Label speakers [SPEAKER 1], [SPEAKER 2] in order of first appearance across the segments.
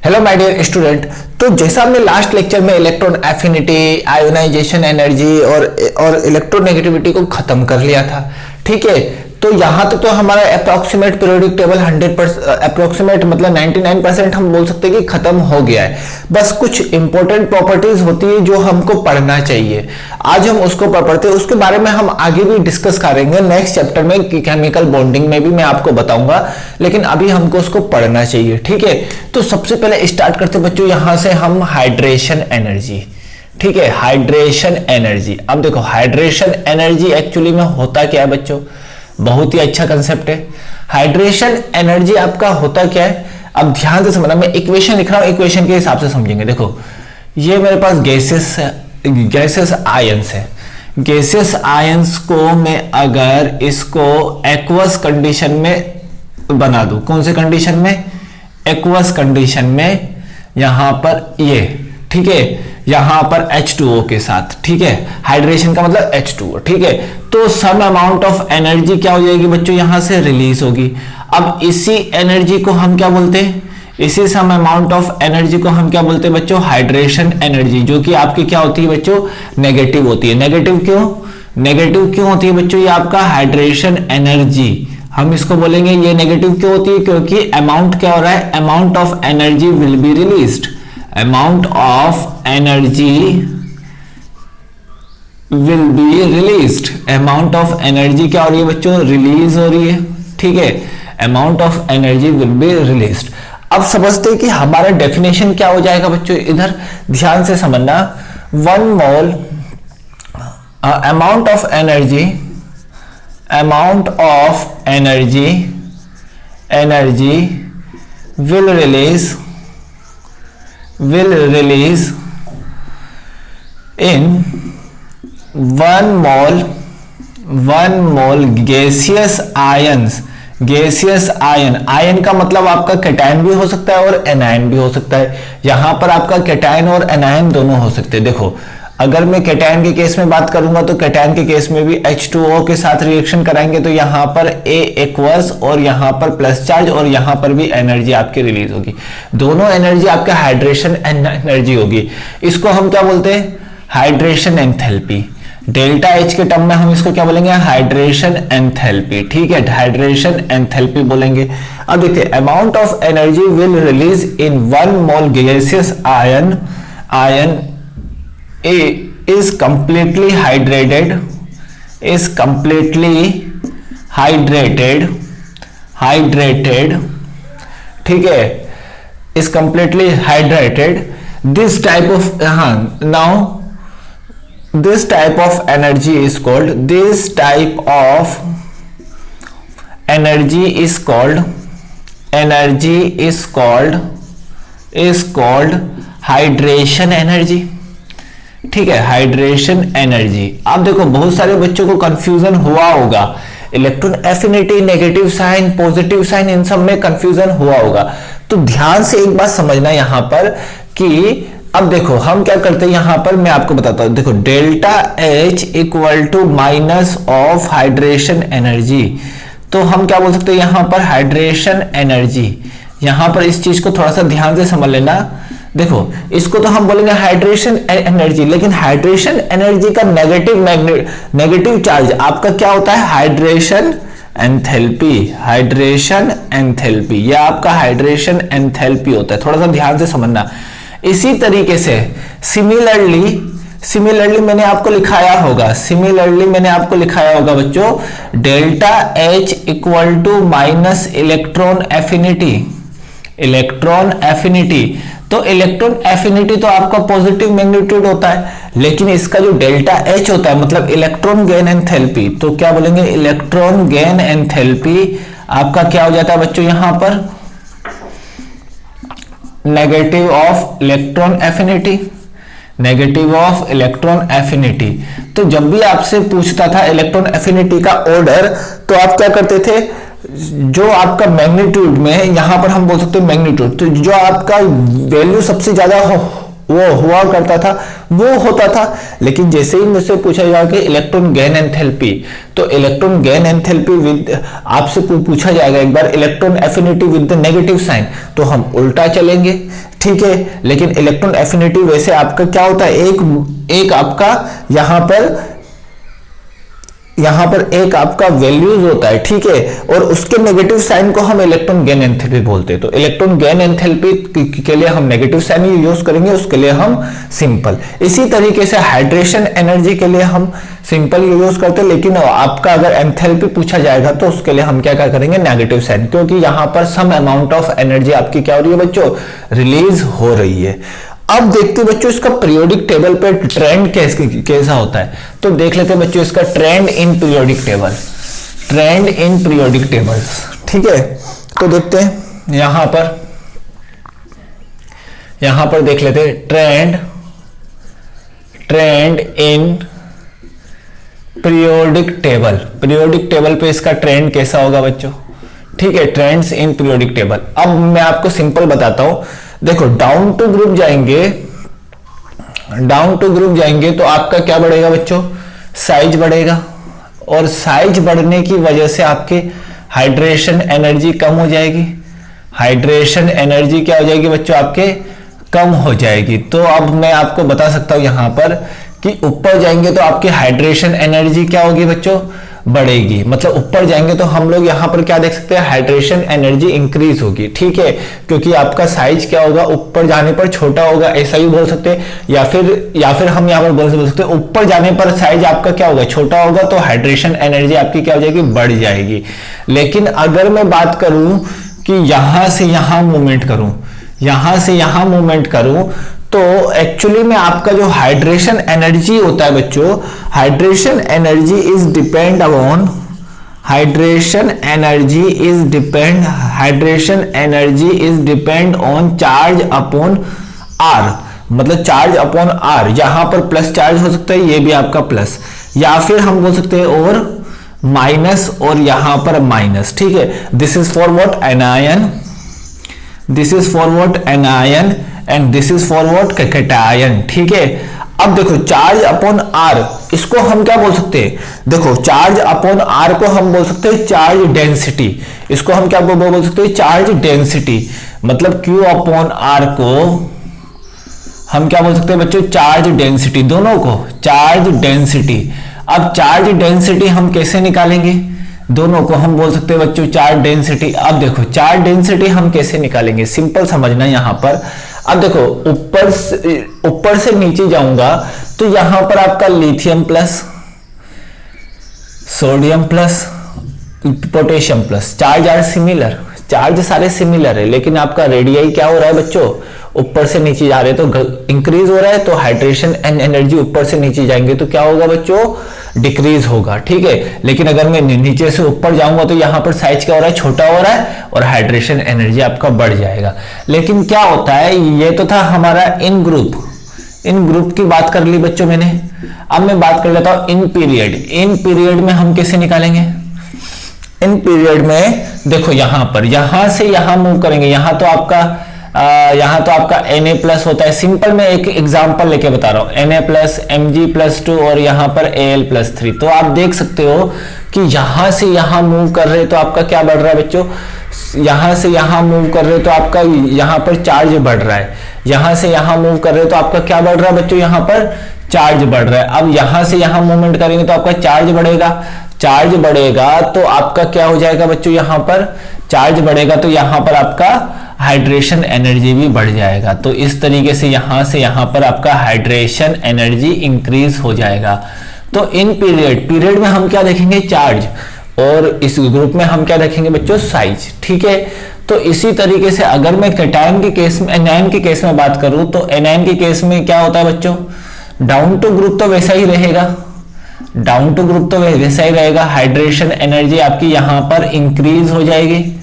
[SPEAKER 1] Hello my dear student. तो जैसा हमने लास्ट लेक्चर में इलेक्ट्रॉन एफिनिटी, आयोनाइजेशन एनर्जी और इलेक्ट्रोनेगेटिविटी को खत्म कर लिया था, ठीक है। तो यहां तक तो हमारा अप्रोक्सीमेट पीरियोडिक टेबल 100% अप्रोक्सीमेट मतलब 99% हम बोल सकते हैं कि खत्म हो गया है। बस कुछ इंपॉर्टेंट प्रॉपर्टीज होती है जो हमको पढ़ना चाहिए। आज हम उसको पढ़ते हैं, उसके बारे में हम आगे भी डिस्कस करेंगे नेक्स्ट चैप्टर में, केमिकल बॉन्डिंग में भी मैं आपको बताऊंगा, लेकिन अभी हमको उसको पढ़ना चाहिए, ठीक है। तो सबसे पहले स्टार्ट करते बच्चों यहां से हम हाइड्रेशन एनर्जी, ठीक है। हाइड्रेशन एनर्जी, अब देखो हाइड्रेशन एनर्जी एक्चुअली में होता क्या है बच्चों, बहुत ही अच्छा कंसेप्ट है। हाइड्रेशन एनर्जी आपका होता क्या है, अब ध्यान से समझना, मैं इक्वेशन लिख रहा हूं, इक्वेशन के हिसाब से समझेंगे। देखो ये मेरे पास गैसेस आयंस है। गैसेस आयंस को मैं अगर इसको एक्वस कंडीशन में बना दूं, कौन से कंडीशन में, एक्वस कंडीशन में, यहां पर ये, ठीक है, यहां पर H2O के साथ, ठीक है। हाइड्रेशन का मतलब H2O, ठीक है। तो सम अमाउंट ऑफ एनर्जी क्या हो जाएगी बच्चों, यहां से रिलीज होगी। अब इसी एनर्जी को हम क्या बोलते हैं, इसी सम अमाउंट ऑफ एनर्जी को हम क्या बोलते हैं बच्चों, हाइड्रेशन एनर्जी, जो कि आपकी क्या होती है बच्चों, नेगेटिव होती है। नेगेटिव क्यों होती है बच्चों, ये आपका हाइड्रेशन एनर्जी, हम इसको बोलेंगे ये नेगेटिव क्यों होती है, क्योंकि अमाउंट क्या हो रहा है, amount of energy will be released, amount of energy will be released, amount of energy क्या हो रही है बच्चों, रिलीज हो रही है, ठीक है। amount of energy will be released। अब समझते हैं कि हमारा डेफिनेशन क्या हो जाएगा बच्चों, इधर ध्यान से समझना। 1 मोल amount of energy will release in 1 mole gaseous ion का मतलब आपका कैटायन भी हो सकता है और एनायन भी हो सकता है। यहां पर आपका कैटायन और एनायन दोनों हो सकते हैं। देखो अगर मैं कैटायन के केस में बात करूंगा तो कैटायन के केस में भी H2O के साथ रिएक्शन कराएंगे तो यहां पर A एक्वस और यहां पर प्लस चार्ज और यहां पर भी एनर्जी आपकी रिलीज होगी। दोनों एनर्जी आपका हाइड्रेशन एनर्जी होगी। इसको हम क्या बोलते हैं, हाइड्रेशन एंथैल्पी। डेल्टा H के टर्म में हम इसको क्या बोलेंगे, हाइड्रेशन एंथैल्पी, ठीक है, हाइड्रेशन एंथैल्पी बोलेंगे। अब देखिए amount of energy will release in 1 mole gaseous ion is completely hydrated, ठीक है, is completely hydrated। this type of now this type of energy is called hydration energy, ठीक है, hydration energy. आप देखो बहुत सारे बच्चों को कंफ्यूजन हुआ होगा, electron affinity, negative sign, positive sign, इन सब में कंफ्यूजन हुआ होगा। तो ध्यान से एक बात समझना यहां पर कि अब देखो हम क्या करते हैं, यहां पर मैं आपको बताता हूं। देखो delta H equal to minus of hydration energy, तो हम क्या बोल सकते हैं यहां पर, हाइड्रेशन एनर्जी। यहां पर इस चीज को थोड़ा सा ध्यान से समझ लेना। देखो इसको तो हम बोलेंगे हाइड्रेशन एनर्जी, लेकिन हाइड्रेशन एनर्जी का नेगेटिव चार्ज आपका क्या होता है, हाइड्रेशन एंथैल्पी, यह आपका हाइड्रेशन एंथैल्पी होता है। थोड़ा सा ध्यान से समझना। इसी तरीके से सिमिलरली मैंने आपको लिखाया होगा बच्चों, delta H equal to minus electron affinity. तो इलेक्ट्रॉन एफिनिटी तो आपका पॉजिटिव मैग्नीट्यूड होता है, लेकिन इसका जो डेल्टा H होता है मतलब इलेक्ट्रॉन गेन एंथैल्पी, तो क्या बोलेंगे, इलेक्ट्रॉन गेन एंथैल्पी आपका क्या हो जाता है बच्चों, यहां पर नेगेटिव ऑफ इलेक्ट्रॉन एफिनिटी। तो जब भी आपसे पूछता था इलेक्ट्रॉन एफिनिटी का ऑर्डर, तो आप क्या करते थे, जो आपका मैग्नीट्यूड में, यहां पर हम बोल सकते हैं मैग्नीट्यूड, तो जो आपका वैल्यू सबसे ज्यादा वो हुआ करता था, वो होता था। लेकिन जैसे ही मुझसे पूछा जाएगा कि इलेक्ट्रॉन गेन एंथैल्पी, तो इलेक्ट्रॉन गेन एंथैल्पी विद आपसे पूछा जाएगा एक बार electron affinity with the negative sign, तो हम उल्टा चलेंगे, ठीक है। लेकिन इलेक्ट्रॉन एफिनिटी वैसे आपका क्या होता है, एक आपका यहां पर एक आपका वैल्यूज होता है, ठीक है, और उसके नेगेटिव साइन को हम इलेक्ट्रॉन गेन एंथैल्पी बोलते हैं। तो इलेक्ट्रॉन गेन एंथैल्पी के लिए हम नेगेटिव साइन यूज करेंगे, उसके लिए हम सिंपल। इसी तरीके से हाइड्रेशन एनर्जी के लिए हम सिंपल यूज करते हैं, लेकिन आपका अगर एंथैल्पी पूछा जाएगा तो उसके लिए हम क्या करेंगे, नेगेटिव साइन, क्योंकि यहां पर सम अमाउंट ऑफ एनर्जी आपकी क्या हो रही है बच्चों, रिलीज हो रही है। अब देखते हैं बच्चों इसका पीरियोडिक टेबल पे ट्रेंड कैसा होता है। तो देख लेते हैं बच्चों इसका trend in periodic table, trend in periodic tables, ठीक है। तो देखते हैं यहां पर देख लेते हैं ट्रेंड इन पीरियोडिक टेबल पे इसका ट्रेंड कैसा होगा बच्चों, ठीक है, ट्रेंड्स इन पीरियोडिक टेबल। अब मैं आपको सिंपल बताता हूं, देखो डाउन टू ग्रुप जाएंगे तो आपका क्या बढ़ेगा बच्चों, साइज बढ़ेगा, और साइज बढ़ने की वजह से आपके हाइड्रेशन एनर्जी कम हो जाएगी, हाइड्रेशन एनर्जी क्या हो जाएगी बच्चों, आपके कम हो जाएगी। तो अब मैं आपको बता सकता हूं यहां पर कि ऊपर जाएंगे तो आपकी हाइड्रेशन एनर्जी क्या होगी बच्चों, बढ़ेगी। मतलब ऊपर जाएंगे तो हम लोग यहां पर क्या देख सकते हैं, हाइड्रेशन एनर्जी इंक्रीज होगी, ठीक है, क्योंकि आपका साइज क्या होगा, ऊपर जाने पर छोटा होगा, ऐसा ही बोल सकते हैं। या फिर हम यहां पर बोल सकते हैं ऊपर जाने पर साइज आपका क्या होगा, छोटा होगा, तो हाइड्रेशन एनर्जी आपकी क्या हो जाएगी, बढ़ जाएगी। लेकिन अगर मैं बात करूं कि यहां से यहां मूवमेंट करूं, तो एक्चुअली में आपका जो हाइड्रेशन एनर्जी होता है बच्चों, hydration energy is depend on charge upon R, मतलब चार्ज अपॉन आर। यहां पर प्लस चार्ज हो सकता है, ये भी आपका प्लस, या फिर हम बोल सकते हैं और माइनस, और यहां पर माइनस, ठीक है। This is for what, anion, and this is for what, cation, ठीक है। अब देखो चार्ज अपॉन आर, इसको हम क्या बोल सकते हैं, देखो चार्ज अपॉन आर को हम बोल सकते हैं चार्ज डेंसिटी, इसको हम क्या बोल सकते हैं, चार्ज डेंसिटी। मतलब Q अपॉन आर को हम क्या बोल सकते हैं बच्चों, चार्ज डेंसिटी, दोनों को चार्ज डेंसिटी। अब चार्ज डेंसिटी हम कैसे निकालेंगे, दोनों को हम बोल सकते हैं बच्चों चार्ज डेंसिटी। अब देखो चार्ज डेंसिटी हम कैसे निकालेंगे, सिंपल समझना यहां पर। अब देखो ऊपर से नीचे जाऊंगा तो यहां पर आपका lithium plus, sodium plus, potassium plus, charge are similar, charge सारे सिमिलर है, लेकिन आपका रेडियाई क्या हो रहा है बच्चों, ऊपर से नीचे जा रहे हैं तो इंक्रीज हो रहा है, तो हाइड्रेशन एंड एनर्जी ऊपर से नीचे जाएंगे तो क्या होगा बच्चों, डिक्रीज होगा, ठीक है। लेकिन अगर मैं नीचे से ऊपर जाऊंगा तो यहां पर साइज क्या हो रहा है, छोटा हो रहा है, और हाइड्रेशन एनर्जी आपका बढ़ जाएगा। लेकिन क्या होता है, ये तो था हमारा इन ग्रुप की बात कर ली बच्चों मैंने। अब मैं बात कर लेता हूं इन पीरियड में हम कैसे निकालेंगे, इन पीरियड में देखो यहां से यहां मूव करेंगे, यहां तो आपका Na प्लस होता है। सिंपल मैं एक एग्जांपल लेके बता रहा हूं, Na प्लस, Mg+2 और यहां पर Al+3। तो आप देख सकते हो कि यहां से यहां मूव कर रहे तो आपका क्या बढ़ रहा है बच्चों, यहां से यहां मूव कर रहे तो आपका यहां पर चार्ज बढ़ रहा है, यहां से यहां मूव कर रहे तो आपका क्या बढ़ रहा है बच्चों, यहां पर चार्ज बढ़ रहा है। अब यहां से यहां मूवमेंट करेंगे तो आपका चार्ज बढ़ेगा, तो आपका क्या हो जाएगा बच्चों, यहां पर चार्ज बढ़ेगा तो यहां पर आपका हाइड्रेशन एनर्जी भी बढ़ जाएगा। तो इस तरीके से यहां पर आपका हाइड्रेशन एनर्जी इंक्रीज हो जाएगा। तो इन पीरियड में हम क्या देखेंगे, चार्ज, और इस ग्रुप में हम क्या देखेंगे बच्चों, साइज, ठीक है। तो इसी तरीके से अगर मैं कैटायन के केस में, एनायन के केस में बात करूं तो एनायन के केस में क्या होता है बच्चों, डाउन टू ग्रुप तो वैसा ही रहेगा, हाइड्रेशन एनर्जी आपकी यहां पर इंक्रीज हो जाएगी,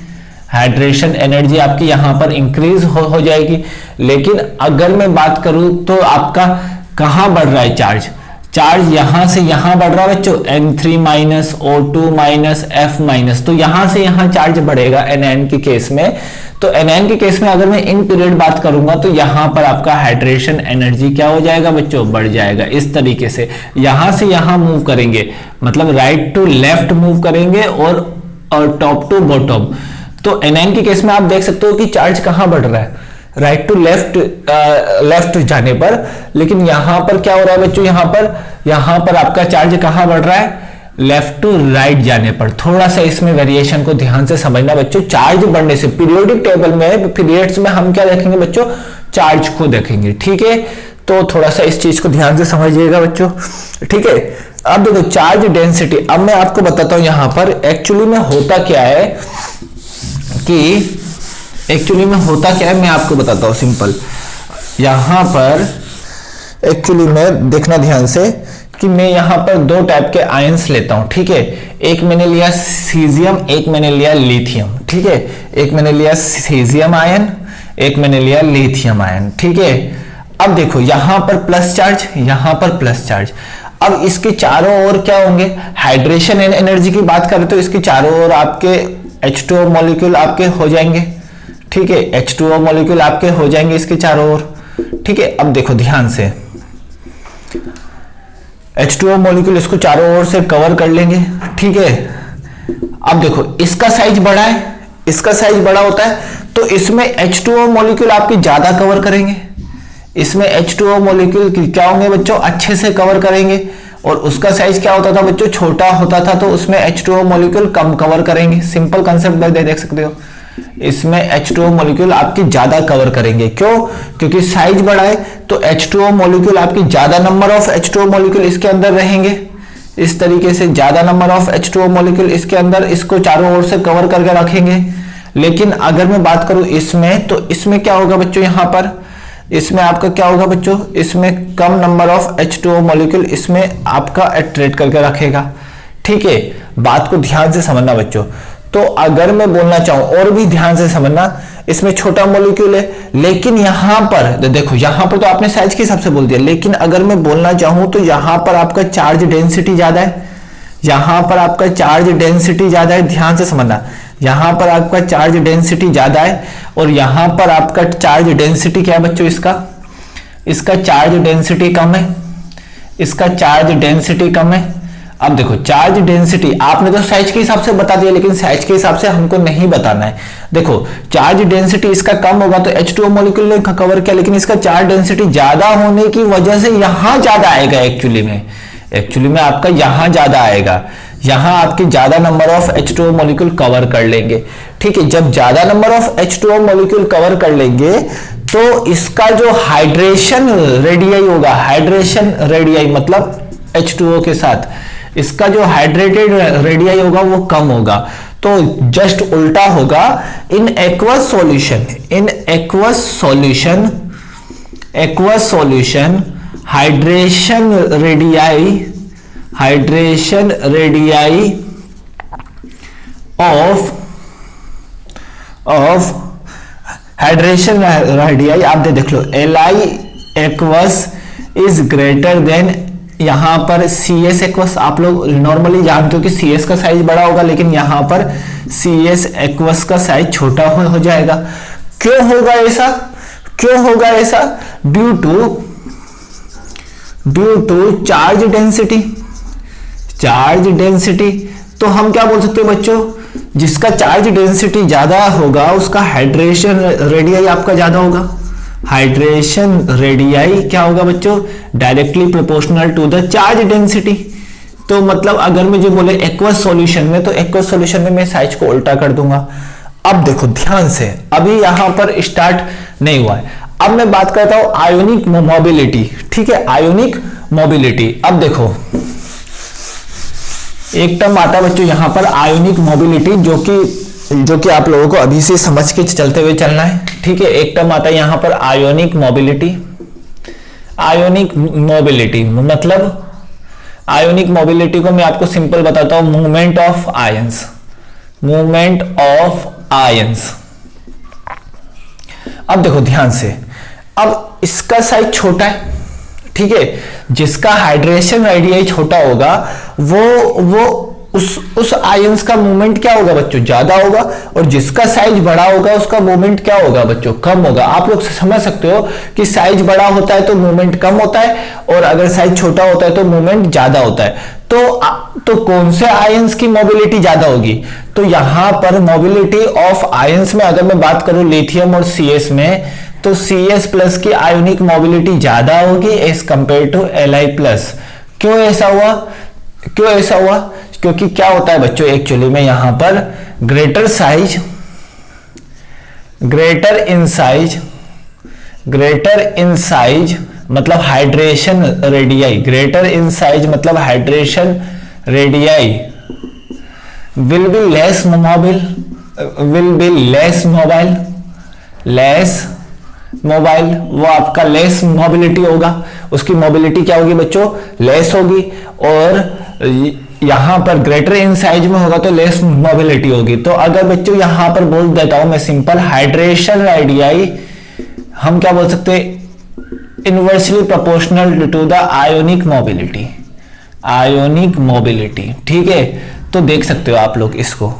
[SPEAKER 1] हाइड्रेशन एनर्जी आपकी यहां पर इंक्रीज हो जाएगी। लेकिन अगर मैं बात करूं तो आपका कहां बढ़ रहा है, चार्ज यहां से यहां बढ़ रहा है बच्चों, N3 minus, O2 minus, F minus, तो यहां से यहां चार्ज बढ़ेगा NN के केस में। तो NN के केस में अगर मैं इन पीरियड बात करूंगा तो यहां पर आपका हाइड्रेशन एनर्जी क्या हो जाएगा बच्चों, बढ़ जाएगा। इस तरीके से यहां से यहां मूव करेंगे, मतलब राइट टू लेफ्ट मूव करेंगे और टॉप टू बॉटम। तो NN के केस में आप देख सकते हो कि चार्ज कहां बढ़ रहा है, राइट टू लेफ्ट जाने पर। लेकिन यहां पर क्या हो रहा है बच्चों, यहां पर आपका चार्ज कहां बढ़ रहा है, लेफ्ट टू राइट जाने पर। थोड़ा सा इसमें वेरिएशन को ध्यान से समझना बच्चों। चार्ज बढ़ने से पीरियोडिक टेबल में, पीरियड्स में हम क्या देखेंगे बच्चों, चार्ज को देखेंगे, ठीक है। तो थोड़ा सा इस चीज को ध्यान से समझिएगा बच्चों, ठीक है। अब देखो चार्ज डेंसिटी, अब मैं आपको बताता हूं यहां पर एक्चुअली में होता क्या है कि मैं आपको बताता हूं सिंपल। यहां पर एक्चुअली में देखना ध्यान से कि मैं यहां पर दो टाइप के आयंस लेता हूं, ठीक है। एक मैंने लिया सीजियम, एक मैंने लिया लिथियम, ठीक है। एक मैंने लिया सीजियम आयन, एक मैंने लिया लिथियम आयन, ठीक है। अब देखो यहां पर प्लस चार्ज, यहां पर प्लस चार्ज। अब इसके चारों ओर क्या होंगे, हाइड्रेशन एनर्जी की बात करें तो इसके चारों ओर आपके H2O मॉलिक्यूल आपके हो जाएंगे, ठीक है। H2O मॉलिक्यूल आपके हो जाएंगे इसके चारों ओर, ठीक है। अब देखो ध्यान से, H2O मॉलिक्यूल इसको चारों ओर से कवर कर लेंगे, ठीक है। अब देखो इसका साइज बड़ा है, इसका साइज बड़ा होता है तो इसमें H2O मॉलिक्यूल आपके ज्यादा कवर करेंगे, इसमें H2O मॉलिक्यूल क्या होंगे बच्चों, अच्छे से कवर करेंगे। और उसका साइज क्या होता था बच्चों, छोटा होता था, तो उसमें H2O मॉलिक्यूल कम कवर करेंगे। सिंपल कंसेप्ट देख सकते हो, इसमें H2O मॉलिक्यूल आपके ज्यादा कवर करेंगे। क्यों, क्योंकि साइज बड़ा है तो H2O मॉलिक्यूल आपके ज्यादा नंबर ऑफ H2O मॉलिक्यूल इसके अंदर रहेंगे। इस तरीके से ज्यादा नंबर ऑफ H2O मॉलिक्यूल इसके अंदर, इसको चारों ओर से कवर करके रखेंगे। लेकिन अगर मैं बात करूं इसमें, तो इसमें क्या होगा बच्चों, यहां पर इसमें आपका क्या होगा बच्चों, इसमें कम नंबर ऑफ H2O मॉलिक्यूल इसमें आपका अट्रैक्ट करके रखेगा, ठीक है। बात को ध्यान से समझना बच्चों। तो अगर मैं बोलना चाहूं और भी ध्यान से समझना, इसमें छोटा मॉलिक्यूल है, लेकिन यहां पर देखो, यहां पर तो आपने साइज के हिसाब से बोल दिया, लेकिन अगर मैं बोलना चाहूं तो यहां पर आपका चार्ज डेंसिटी ज्यादा है, यहां पर आपका चार्ज डेंसिटी ज्यादा है। ध्यान से समझना, यहां पर आपका चार्ज डेंसिटी ज्यादा है और यहां पर आपका चार्ज डेंसिटी क्या है बच्चों, इसका चार्ज डेंसिटी कम है, इसका चार्ज डेंसिटी कम है। अब देखो चार्ज डेंसिटी आपने तो साइज के हिसाब से बता दिया, लेकिन साइज के हिसाब से हमको नहीं बताना है। देखो चार्ज डेंसिटी इसका कम होगा तो H2O मॉलिक्यूल ने कवर किया, लेकिन इसका चार्ज डेंसिटी ज्यादा होने की वजह से यहां ज्यादा आएगा। एक्चुअली में आपका यहां ज्यादा आएगा, यहां आपके ज्यादा number of H2O molecule cover कर लेंगे, ठीक है। जब ज्यादा number of H2O molecule cover कर लेंगे तो इसका जो हाइड्रेशन रेडियाई होगा, हाइड्रेशन रेडियाई मतलब H2O के साथ इसका जो हाइड्रेटेड रेडियाई होगा वो कम होगा। तो जस्ट उल्टा होगा, in aqueous solution hydration radii आप देख लो, Li aqueous is greater than, यहां पर CS एक्वस आप लोग नॉर्मली जानते हो कि CS का साइज बड़ा होगा, लेकिन यहां पर CS एक्वस का साइज छोटा हो जाएगा। क्यों होगा ऐसा, ड्यू टू चार्ज डेंसिटी। तो हम क्या बोल सकते हैं बच्चों, जिसका चार्ज डेंसिटी ज्यादा होगा उसका हाइड्रेशन रेडियाई आपका ज्यादा होगा। हाइड्रेशन रेडियाई क्या होगा बच्चों, directly proportional to the charge density. तो मतलब अगर मुझे बोले एक्वस सॉल्यूशन में, तो एक्वस सॉल्यूशन में मैं साइज को उल्टा कर दूंगा। अब देखो ध्यान से, अभी यहां पर स्टार्ट नहीं हुआ है। अब मैं बात करता हूं आयोनिक मोबिलिटी, ठीक है, आयोनिक मोबिलिटी। अब देखो एक टर्म आता है बच्चों यहां पर आयोनिक मोबिलिटी, जो कि आप लोगों को अभी से समझ के चलते हुए चलना है, ठीक है। एक टर्म आता है यहां पर आयोनिक मोबिलिटी। मतलब आयोनिक मोबिलिटी को मैं आपको सिंपल बताता हूं, मूवमेंट ऑफ आयंस। अब देखो ध्यान से, अब इसका साइज छोटा है, ठीक है, जिसका हाइड्रेशन रेडियस छोटा होगा वो उस आयंस का मूवमेंट क्या होगा बच्चों, ज्यादा होगा, और जिसका साइज बड़ा होगा उसका मूवमेंट क्या होगा बच्चों, कम होगा। आप लोग समझ सकते हो कि साइज बड़ा होता है तो मूवमेंट कम होता है, और अगर साइज छोटा होता है तो मूवमेंट ज्यादा होता है। तो कौन से आयंस की मोबिलिटी ज्यादा होगी, तो यहां पर मोबिलिटी ऑफ आयंस में अगर मैं बात करूं लिथियम और CS में, तो CS प्लस की आयोनिक मोबिलिटी ज्यादा होगी एज कंपेयर टू Li+। क्यों ऐसा हुआ, क्यों ऐसा हुआ, क्योंकि क्या होता है बच्चों एक्चुअली में यहां पर ग्रेटर इन साइज मतलब hydration radii, greater in size मतलब hydration radii will be less mobile, वो आपका लेस मोबिलिटी होगा, उसकी मोबिलिटी क्या होगी बच्चों, लेस होगी। और यहां पर ग्रेटर इन साइज में होगा तो लेस मोबिलिटी होगी। तो अगर बच्चों यहां पर बोल देता हूं मैं सिंपल, हाइड्रेशन रेडियाई हम क्या बोल सकते हैं, inversely proportional to the ionic mobility, ठीक है। तो देख सकते हो आप लोग इसको।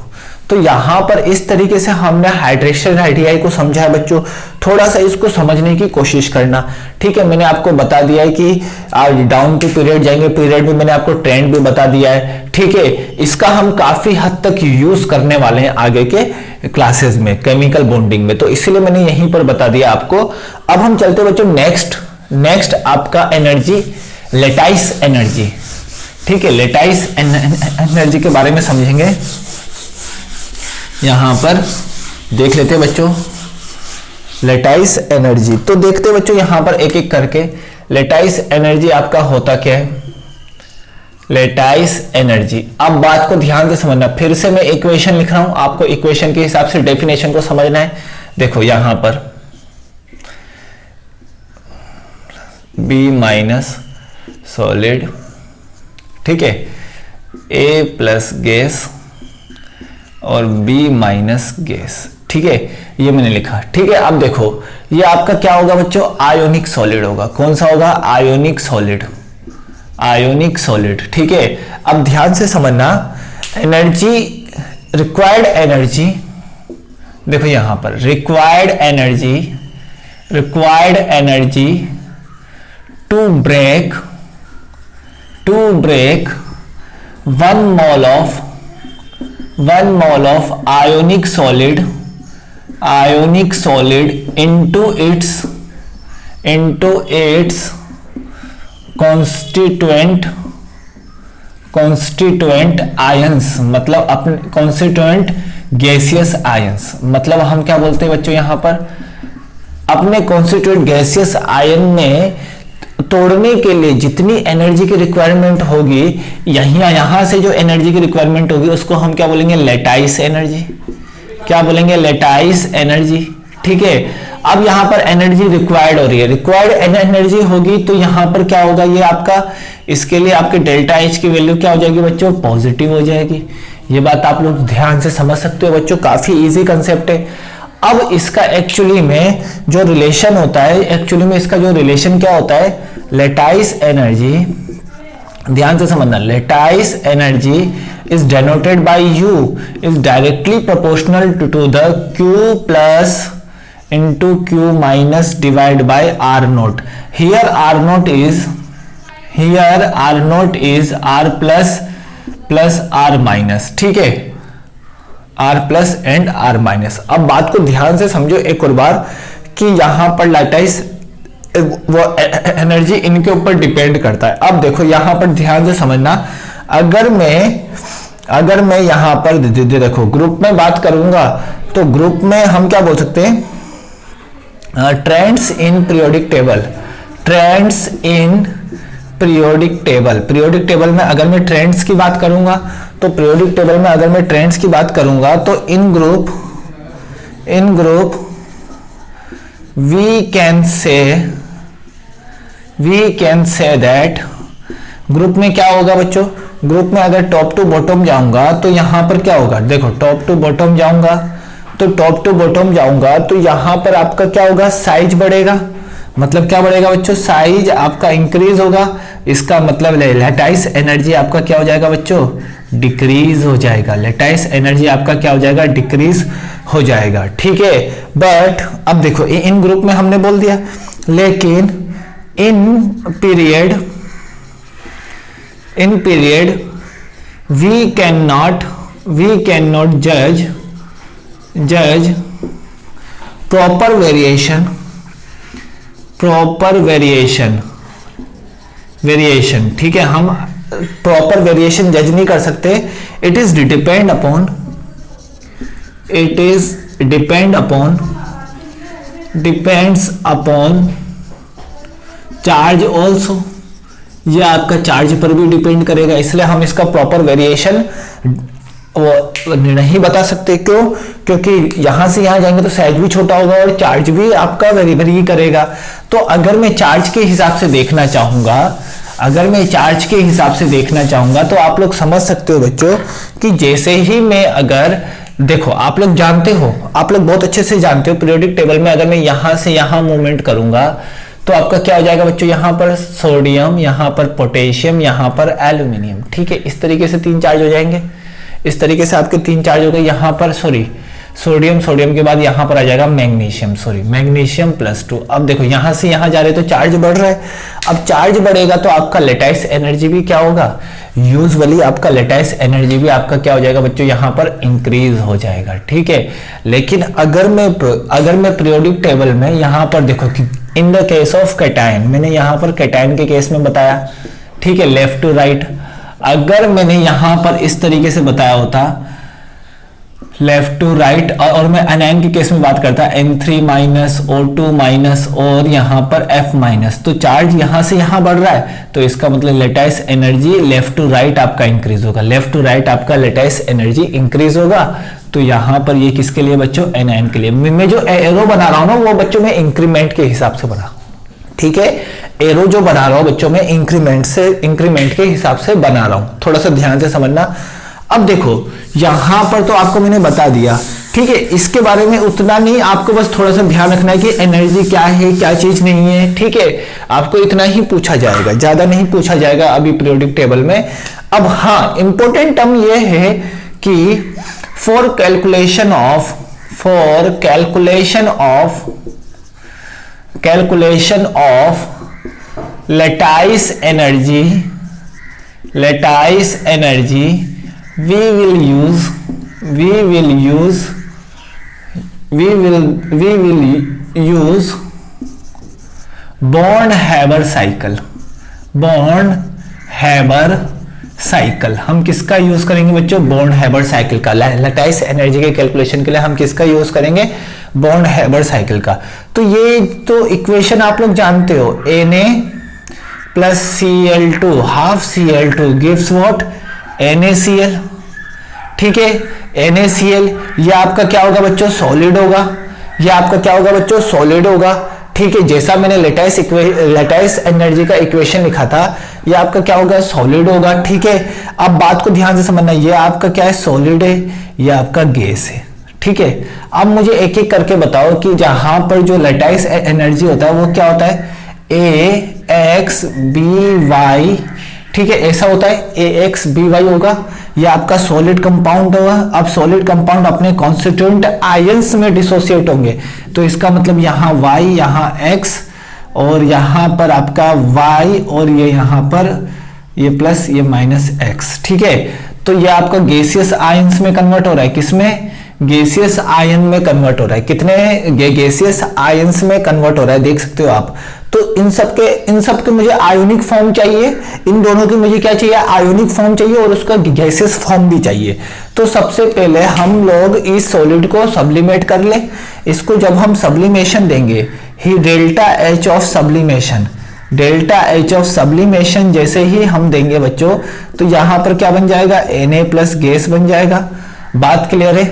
[SPEAKER 1] तो यहां पर इस तरीके से हमने हाइड्रेशन रेडियाई को समझा है बच्चों, थोड़ा सा इसको समझने की कोशिश करना, ठीक है। मैंने आपको बता दिया है कि आज डाउन टू पीरियड जाएंगे, पीरियड में मैंने आपको ट्रेंड भी बता दिया है, ठीक है। इसका हम काफी हद तक यूज करने वाले हैं आगे के क्लासेस में, केमिकल बॉन्डिंग में, तो इसीलिए मैंने यहीं पर बता दिया आपको। अब हम चलते बच्चों नेक्स्ट आपका एनर्जी, लेटाइस एनर्जी, ठीक है। लेटाइस एनर्जी के बारे में समझेंगे, यहां पर देख लेते हैं बच्चों लेटाइस एनर्जी। तो देखते हैं बच्चों यहां पर एक एक करके लेटाइस एनर्जी आपका होता क्या है, लेटाइस एनर्जी। अब बात को ध्यान से समझना, फिर से मैं इक्वेशन लिख रहा हूं, आपको इक्वेशन के हिसाब से डेफिनेशन को समझना है। देखो यहां पर B- सॉलिड, ठीक है, A+ गैस और B- गैस, ठीक है, ये मैंने लिखा, ठीक है। अब देखो ये आपका क्या होगा बच्चों, आयोनिक सॉलिड होगा। कौन सा होगा, आयोनिक सॉलिड, ठीक है। अब ध्यान से समझना, एनर्जी, रिक्वायर्ड एनर्जी, देखो यहां पर required energy to break 1 mole of ionic solid into its constituent ions, मतलब अपने constituent gaseous ions, मतलब हम क्या बोलते हैं बच्चों यहां पर, अपने constituent gaseous ion में तोड़ने के लिए जितनी एनर्जी की रिक्वायरमेंट होगी, यहां से जो एनर्जी की रिक्वायरमेंट होगी उसको हम क्या बोलेंगे, लेटाइस एनर्जी। क्या बोलेंगे, लेटाइस एनर्जी, ठीक है। अब यहां पर एनर्जी रिक्वायर्ड हो रही है, रिक्वायर्ड एनर्जी होगी तो यहां पर क्या होगा, ये आपका, इसके लिए आपके डेल्टा H की वैल्यू क्या हो जाएगी बच्चों, पॉजिटिव हो जाएगी। ये बात आप लोग ध्यान से समझ सकते हो बच्चों, काफी इजी कंसेप्ट है। अब इसका एक्चुअली में जो रिलेशन होता है, एक्चुअली में इसका जो रिलेशन क्या होता है, लेटाइस एनर्जी, ध्यान से समझना, lattice energy is denoted by U is directly proportional to the Q+ into Q- divide by R0। Here R0 is R+ plus R-, ठीक है, R+ एंड R-। अब बात को ध्यान से समझो एक और बार कि यहां पर लेटाइस वो एनर्जी इनके ऊपर डिपेंड करता है। अब देखो यहां पर ध्यान से समझना, अगर मैं यहां पर देखो ग्रुप में बात करूंगा तो ग्रुप में हम क्या बोल सकते हैं, ट्रेंड्स इन पीरियोडिक टेबल में अगर मैं ट्रेंड्स की बात करूंगा तो पीरियोडिक टेबल में अगर मैं ट्रेंड्स की बात करूंगा तो इन group we can say that group में क्या होगा बच्चों, ग्रुप में अगर टॉप टू बॉटम जाऊंगा तो यहां पर क्या होगा, देखो टॉप टू बॉटम जाऊंगा तो यहां पर आपका क्या होगा, साइज बढ़ेगा, मतलब क्या बढ़ेगा बच्चों, साइज आपका इंक्रीज होगा, इसका मतलब लैटाइस एनर्जी आपका क्या हो जाएगा बच्चों, डिक्रीज हो जाएगा। लैटाइस एनर्जी आपका क्या हो जाएगा, डिक्रीज हो जाएगा, ठीक है। बट अब देखो इन ग्रुप में हमने बोल दिया, लेकिन in period we can not जज प्रॉपर वेरिएशन, ठीक है, हम प्रॉपर वेरिएशन जज नहीं कर सकते। It is depends upon charge also, ये आपका चार्ज पर भी डिपेंड करेगा, इसलिए हम इसका प्रॉपर वेरिएशन नहीं बता सकते। क्यों? क्योंकि यहां से यहां जाएंगे तो साइज भी छोटा होगा और चार्ज भी आपका वेरी करेगा। तो अगर मैं चार्ज के हिसाब से देखना चाहूंगा, तो आप लोग समझ सकते हो बच्चों कि जैसे ही मैं अगर देखो, आप लोग जानते हो, आप लोग बहुत अच्छे से जानते हो, पीरियोडिक टेबल में अगर मैं यहां से यहां मूवमेंट करूंगा तो आपका क्या हो जाएगा बच्चों, यहां पर सोडियम, यहां पर पोटेशियम, यहां पर एल्यूमिनियम, ठीक है, इस तरीके से 3 चार्ज हो जाएंगे। इस तरीके से आपके 3 चार्ज हो गए। यहां पर सोडियम के बाद यहां पर आ जाएगा मैग्नीशियम +2। अब देखो यहां से यहां जा रहे तो चार्ज बढ़ रहा है। अब चार्ज बढ़ेगा तो आपका लेटाइस एनर्जी भी क्या होगा, यूजुअली आपका लेटाइस एनर्जी भी आपका क्या हो जाएगा बच्चों, यहां पर इंक्रीज हो जाएगा, ठीक है। लेकिन अगर मैं पीरियोडिक टेबल में यहां पर देखो कि in the case of cation, मैंने यहां पर कैटायन के केस में बताया, ठीक है, लेफ्ट टू राइट। अगर मैंने यहां पर इस तरीके से बताया होता लेफ्ट टू राइट, और मैं एनायन के केस में बात करता N3- O2- और यहां पर F-, तो चार्ज यहां से यहां बढ़ रहा है, तो इसका मतलब lattice energy left to right आपका इंक्रीज होगा, लेफ्ट टू राइट आपका लेटाइस एनर्जी इंक्रीज होगा। तो यहां पर ये किसके लिए बच्चों, एनायन के लिए। मैं जो एरो बना रहा हूं ना वो बच्चों में इंक्रीमेंट के हिसाब से बना, ठीक है, एरो जो बना रहा हूं बच्चों में इंक्रीमेंट के हिसाब से बना रहा हूं, थोड़ा सा ध्यान से समझना। अब देखो यहां पर तो आपको मैंने बता दिया, ठीक है, इसके बारे में उतना नहीं, आपको बस थोड़ा सा ध्यान रखना है कि एनर्जी क्या है, क्या चीज नहीं है, ठीक है, आपको इतना ही पूछा जाएगा, ज्यादा नहीं पूछा जाएगा अभी पीरियोडिक टेबल में। अब हाँ, इंपॉर्टेंट टर्म ये है कि for calculation of lattice energy we will use Born-Haber cycle. हम किसका यूज करेंगे बच्चों, Born-Haber साइकिल का। लैटाइस एनर्जी के कैलकुलेशन के लिए हम किसका यूज करेंगे, Born-Haber साइकिल का। तो ये तो इक्वेशन आप लोग जानते हो, Na+Cl2 half Cl2 gives what, NaCl, ठीक है, NaCl। ये आपका क्या होगा बच्चों, सॉलिड होगा, ये आपका क्या होगा बच्चों, सॉलिड होगा, ठीक है। जैसा मैंने लेटाइस एनर्जी का इक्वेशन लिखा था, ये आपका क्या होगा, सॉलिड होगा, ठीक है। अब बात को ध्यान से समझना, ये आपका क्या है, सॉलिड है, ये आपका गैस है, ठीक है। अब मुझे एक एक करके बताओ कि जहां पर जो लेटाइस एनर्जी होता है वो क्या होता है, AXBY, ठीक है, ऐसा होता है, AXBY होगा, ये आपका सॉलिड कंपाउंड होगा। अब सॉलिड कंपाउंड अपने कॉन्स्टिट्यूएंट आयंस में डिसोसिएट होंगे, तो इसका मतलब यहाँ Y, यहाँ X, और यहाँ पर आपका Y, और ये यहाँ पर ये प्लस ये -X, ठीक है। तो ये आपका गैसियस आयंस में कन्वर्ट हो रहा है, किसमें, गैसियस आयन में कन्वर्ट हो रहा है। कितने गैसियस आयंस में कन्वर्ट हो रहा है, देख सकते हो आप। तो इन सबके मुझे आयोनिक फॉर्म चाहिए, इन दोनों की मुझे क्या चाहिए, आयोनिक फॉर्म चाहिए, और उसका गैसियस फॉर्म भी चाहिए। तो सबसे पहले हम लोग इस सॉलिड को सब्लिमेट कर ले। इसको जब हम सब्लिमेशन देंगे, ही डेल्टा H ऑफ सब्लिमेशन जैसे ही हम देंगे बच्चों, तो यहां पर क्या बन जाएगा, Na प्लस गैस बन जाएगा। बात क्लियर है,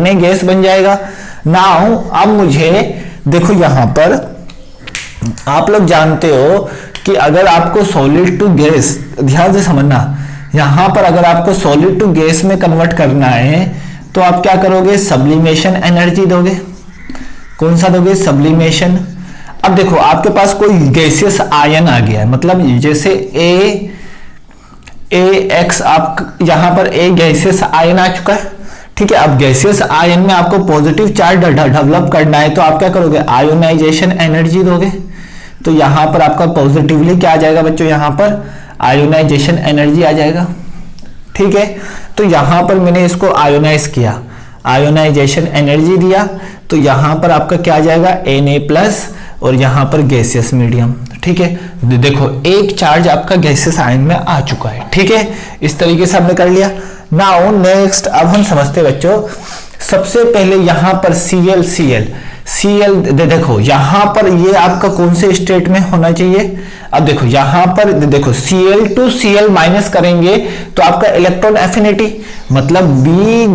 [SPEAKER 1] Na गैस बन जाएगा। नाउ अब मुझे देखो, यहां पर आप लोग जानते हो कि अगर आपको सॉलिड टू गैस, ध्यान से समझना, यहां पर अगर आपको सॉलिड टू गैस में कन्वर्ट करना है तो आप क्या करोगे, सब्लिमेशन एनर्जी दोगे। कौन सा दोगे, सब्लिमेशन। अब देखो आपके पास कोई गैसियस आयन आ गया है, मतलब जैसे AX, आप यहां पर ए गैसियस आयन आ चुका है, ठीक है। अब गैसियस आयन में आपको पॉजिटिव चार्ज डेवलप करना है, तो आप क्या करोगे, आयोनाइजेशन एनर्जी दोगे। तो यहां पर आपका पॉजिटिवली क्या आ जाएगा बच्चों, यहां पर आयोनाइजेशन एनर्जी आ जाएगा, ठीक है। तो यहां पर मैंने इसको आयोनाइज किया, आयोनाइजेशन एनर्जी दिया, तो यहां पर आपका क्या आ जाएगा, Na+ और यहां पर गैसियस मीडियम, ठीक है। देखो एक चार्ज आपका गैसियस आयन में आ चुका है, ठीक है। इस तरीके से हमने कर लिया। नाउ नेक्स्ट अब हम समझते बच्चों, सबसे पहले यहां पर Cl देखो यहां पर ये आपका कौन से स्टेट में होना चाहिए। अब देखो यहां पर देखो Cl टू Cl माइनस करेंगे तो आपका इलेक्ट्रॉन एफिनिटी, मतलब B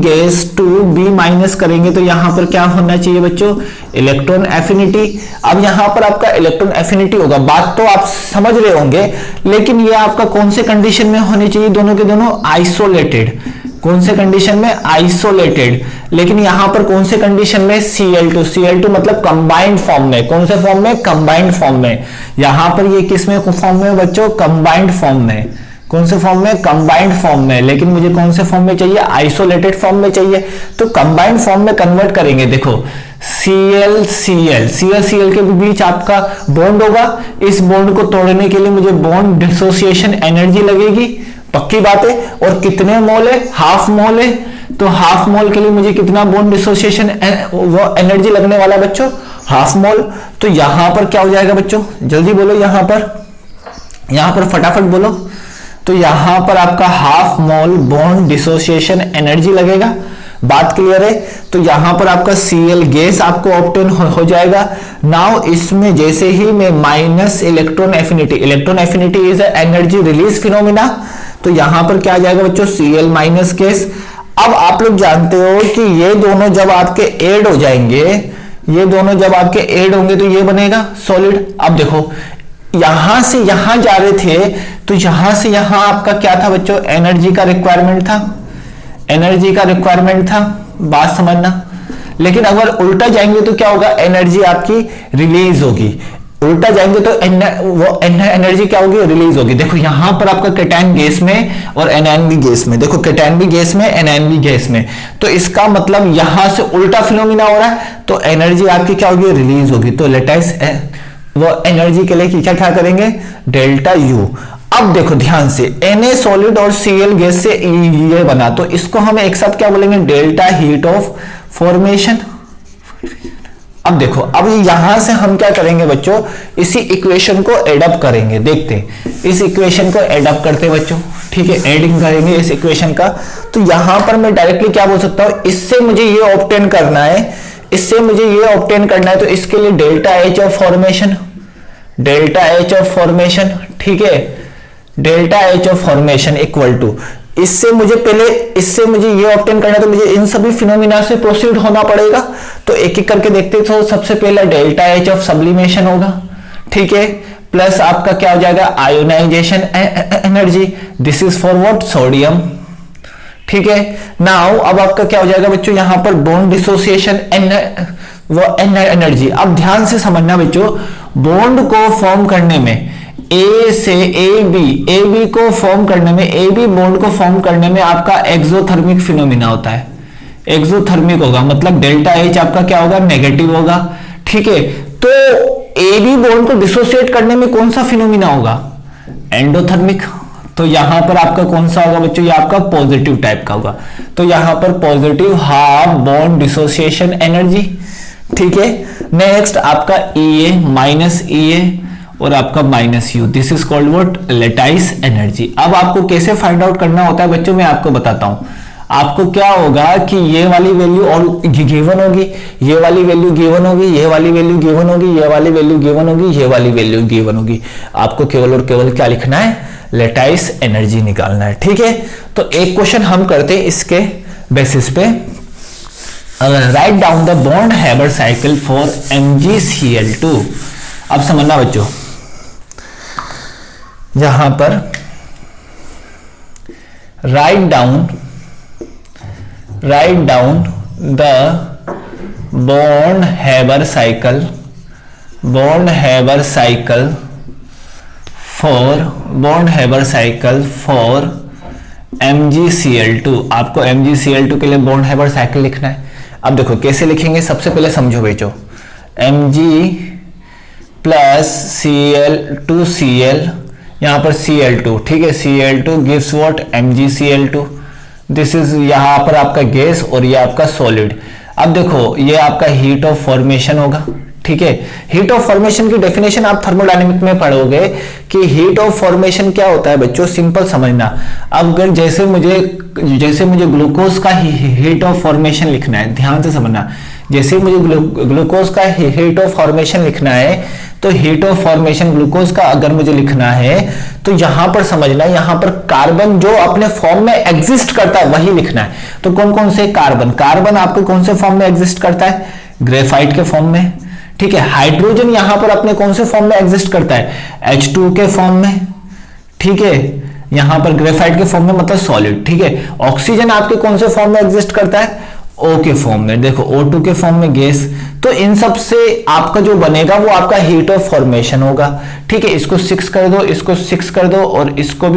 [SPEAKER 1] gas to B minus करेंगे तो यहां पर क्या होना चाहिए बच्चों, इलेक्ट्रॉन एफिनिटी। अब यहां पर आपका इलेक्ट्रॉन एफिनिटी होगा, बात तो आप समझ रहे होंगे, लेकिन ये आपका कौन से कंडीशन में होने चाहिए, दोनों के दोनों आइसोलेटेड। कौन से कंडीशन में, आइसोलेटेड। लेकिन यहां पर कौन से कंडीशन में, Cl2 मतलब कंबाइंड फॉर्म में। कौन से फॉर्म में, कंबाइंड फॉर्म में। यहां पर ये किस में फॉर्म में बच्चों, कंबाइंड फॉर्म में। कौन से फॉर्म में, कंबाइंड फॉर्म में। लेकिन मुझे कौन से फॉर्म में चाहिए, आइसोलेटेड फॉर्म में चाहिए, तो कंबाइंड फॉर्म में कन्वर्ट करेंगे। देखो Cl के बीच आपका बॉन्ड होगा, इस बॉन्ड को तोड़ने के लिए मुझे बॉन्ड डिसोसिएशन एनर्जी लगेगी, पक्की बात है। और कितने मोल है, हाफ मोल है, तो हाफ मोल के लिए मुझे कितना बॉन्ड डिसोसिएशन वो एनर्जी लगने वाला बच्चों, हाफ मोल। तो यहां पर क्या हो जाएगा बच्चों, जल्दी बोलो, यहां पर फटाफट बोलो। तो यहां पर आपका half mole bond dissociation energy लगेगा, बात क्लियर है। तो यहां पर आपका Cl गैस आपको ऑब्टेन हो जाएगा। नाउ इसमें जैसे ही मैं minus electron affinity is energy release phenomena, तो यहां पर क्या आ जाएगा बच्चों, Cl माइनस गैस। अब आप लोग जानते हो कि ये दोनों जब आपके ऐड हो जाएंगे, ये दोनों जब आपके ऐड होंगे तो ये बनेगा सॉलिड। अब देखो यहां से यहां जा रहे थे, तो यहां से यहां आपका क्या था बच्चों, एनर्जी का रिक्वायरमेंट था, बात समझना। लेकिन अगर उल्टा जाएंगे तो क्या होगा, एनर्जी आपकी रिलीज होगी। उल्टा जाएंगे तो वो एनर्जी क्या होगी, रिलीज होगी। देखो यहां पर आपका केटायन गैस में और एनायन भी गैस में, देखो केटायन भी गैस में, एनायन भी गैस में, तो इसका मतलब यहां से उल्टा फिनोमिना हो रहा है, तो एनर्जी आपकी क्या होगी, रिलीज होगी। तो लेटाइस वो एनर्जी के लिए क्या क्या करेंगे, डेल्टा U। अब देखो ध्यान से, Na सॉलिड और Cl गैस से ये बना, तो इसको हम एक साथ क्या बोलेंगे, डेल्टा हीट ऑफ फॉर्मेशन। अब देखो, अब यहां से हम क्या करेंगे बच्चों, इसी इक्वेशन को एडअप करेंगे। देखते हैं इस इक्वेशन को एडअप करते बच्चों, ठीक है, एडिंग करेंगे इस इक्वेशन का। तो यहां पर मैं डायरेक्टली क्या बोल सकता हूं, इससे मुझे ये ऑब्टेन करना है, तो इसके लिए डेल्टा H ऑफ फॉर्मेशन, ठीक है, delta H of formation equal to, इससे मुझे ये ऑब्टेन करना है, तो मुझे इन सभी फिनोमिना से प्रोसीड होना पड़ेगा। तो एक एक करके देखते हैं। तो सबसे पहले डेल्टा H ऑफ सब्लिमेशन होगा, ठीक है, प्लस आपका क्या हो जाएगा, ionization energy, this is for what, sodium, ठीक है। नाउ अब आपका क्या हो जाएगा बच्चों, यहां पर बॉन्ड डिसोसिएशन एनर्जी। अब ध्यान से समझना बच्चों, बॉन्ड को फॉर्म करने में ए से AB को फॉर्म करने में, AB बॉन्ड को फॉर्म करने में आपका एक्सोथर्मिक फिनोमिना होता है, एक्सोथर्मिक होगा, मतलब डेल्टा H आपका क्या होगा, नेगेटिव होगा, ठीक है। तो AB बॉन्ड को डिसोसिएट करने में कौन सा फिनोमिना होगा, एंडोथर्मिक। तो यहां पर आपका कौन सा होगा बच्चों, ये आपका पॉजिटिव टाइप का होगा। तो यहां पर positive half bond dissociation energy, ठीक है। नेक्स्ट आपका EA माइनस EA और आपका minus U, this is called what, lattice energy. अब आपको कैसे फाइंड आउट करना होता है बच्चों, मैं आपको बताता हूं। आपको क्या होगा कि ये वाली वैल्यू और गिवन होगी, ये वाली वैल्यू गिवन होगी, ये वाली वैल्यू गिवन होगी, ये वाली वैल्यू गिवन होगी, ये वाली वैल्यू गिवन होगी। आपको केवल और केवल क्या लिखना है, लेटाइस एनर्जी निकालना है, ठीक है। तो एक क्वेश्चन हम करते हैं इसके बेसिस पे, write down the bond Haber cycle for MgCl2। अब समझना बच्चों, यहां पर right write down the Born-Haber cycle for MgCl2। आपको MgCl2 के लिए Born-Haber साइकिल लिखना है। अब देखो कैसे लिखेंगे, सबसे पहले समझो बच्चों, Mg प्लस Cl2Cl, यहां पर Cl2, ठीक है, Cl2 gives what, MgCl2। This is यहां पर आपका गैस और ये आपका सॉलिड। अब देखो ये आपका हीट ऑफ फॉर्मेशन होगा, ठीक है। हीट ऑफ फॉर्मेशन की डेफिनेशन आप थर्मोडायनेमिक में पढ़ोगे कि हीट ऑफ फॉर्मेशन क्या होता है बच्चों, सिंपल समझना। अब अगर जैसे मुझे ग्लूकोज का हीट ऑफ फॉर्मेशन लिखना है, ध्यान से समझना, जैसे मुझे ग्लूकोज का हीट ऑफ फॉर्मेशन लिखना है, तो हीट ऑफ फॉर्मेशन ग्लूकोज का अगर मुझे लिखना है तो यहां पर समझना, यहां पर कार्बन जो अपने फॉर्म में एग्जिस्ट करता है वही लिखना है। तो कौन कौन से कार्बन आपके कौन से फॉर्म में एग्जिस्ट करता है, ग्रेफाइट के फॉर्म में, ठीक है। हाइड्रोजन यहां पर अपने कौन से फॉर्म में एग्जिस्ट करता है, H2 के फॉर्म में, ठीक है, यहां पर ग्रेफाइट के फॉर्म में मतलब सॉलिड, ठीक है। ऑक्सीजन आपके कौन से फॉर्म में एग्जिस्ट करता है, O के फॉर्म में, देखो O2 के फॉर्म में गैस। तो इन सब से आपका जो बनेगा वो आपका हीट ऑफ फॉर्मेशन होगा, ठीक है। इसको 6 कर दो, इसको 6 कर दो और इसको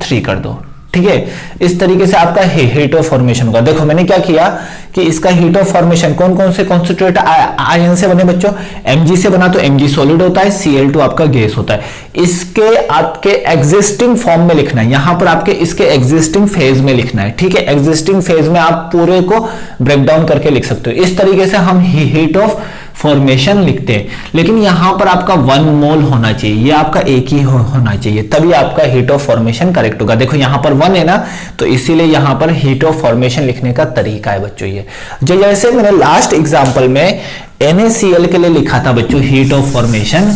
[SPEAKER 1] 3 कर दो, ठीक है। इस तरीके से आपका हीट ऑफ फॉर्मेशन होगा। देखो मैंने क्या किया कि इसका हीट ऑफ फॉर्मेशन कौन कौन से कॉन्स्टिट्यूएंट आयन से बने बच्चों, Mg से बना, तो Mg सॉलिड होता है, Cl2 आपका गैस होता है। इसके आपके एग्जिस्टिंग फॉर्म में लिखना है, यहां पर आपके इसके एग्जिस्टिंग फेज में लिखना है, ठीक है। एग्जिस्टिंग फेज में आप पूरे को ब्रेक डाउन करके लिख सकते हो। इस तरीके से हम हीट ऑफ फॉर्मेशन लिखते हैं, लेकिन यहां पर आपका 1 मोल होना चाहिए, ये आपका एक ही होना चाहिए, तभी आपका हीट ऑफ फॉर्मेशन करेक्ट होगा। देखो यहां पर 1 है ना, तो इसीलिए यहां पर हीट ऑफ फॉर्मेशन लिखने का तरीका है बच्चों ये। जैसे मैंने लास्ट एग्जांपल में NaCl के लिए लिखा था बच्चों हीट ऑफ फॉर्मेशन,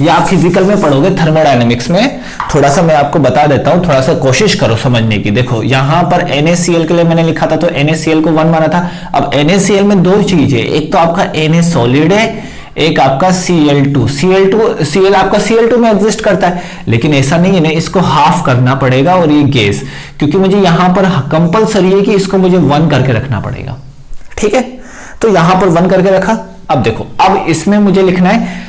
[SPEAKER 1] या आप फिजिकल में पढ़ोगे थर्मोडायनेमिक्स में, थोड़ा सा मैं आपको बता देता हूं, थोड़ा सा कोशिश करो समझने की। देखो यहां पर NaCl के लिए मैंने लिखा था, तो NaCl को 1 माना था। अब NaCl में 2 चीजें, एक तो आपका Na सॉलिड है, एक आपका Cl2। Cl आपका Cl2 में एग्जिस्ट करता है, लेकिन ऐसा नहीं है ना, इसको हाफ करना पड़ेगा और ये गैस, क्योंकि मुझे यहां पर कंपलसरी है कि इसको मुझे 1 करके रखना पड़ेगा, ठीक है। तो यहां पर 1 करके रखा। अब देखो, अब इसमें मुझे लिखना है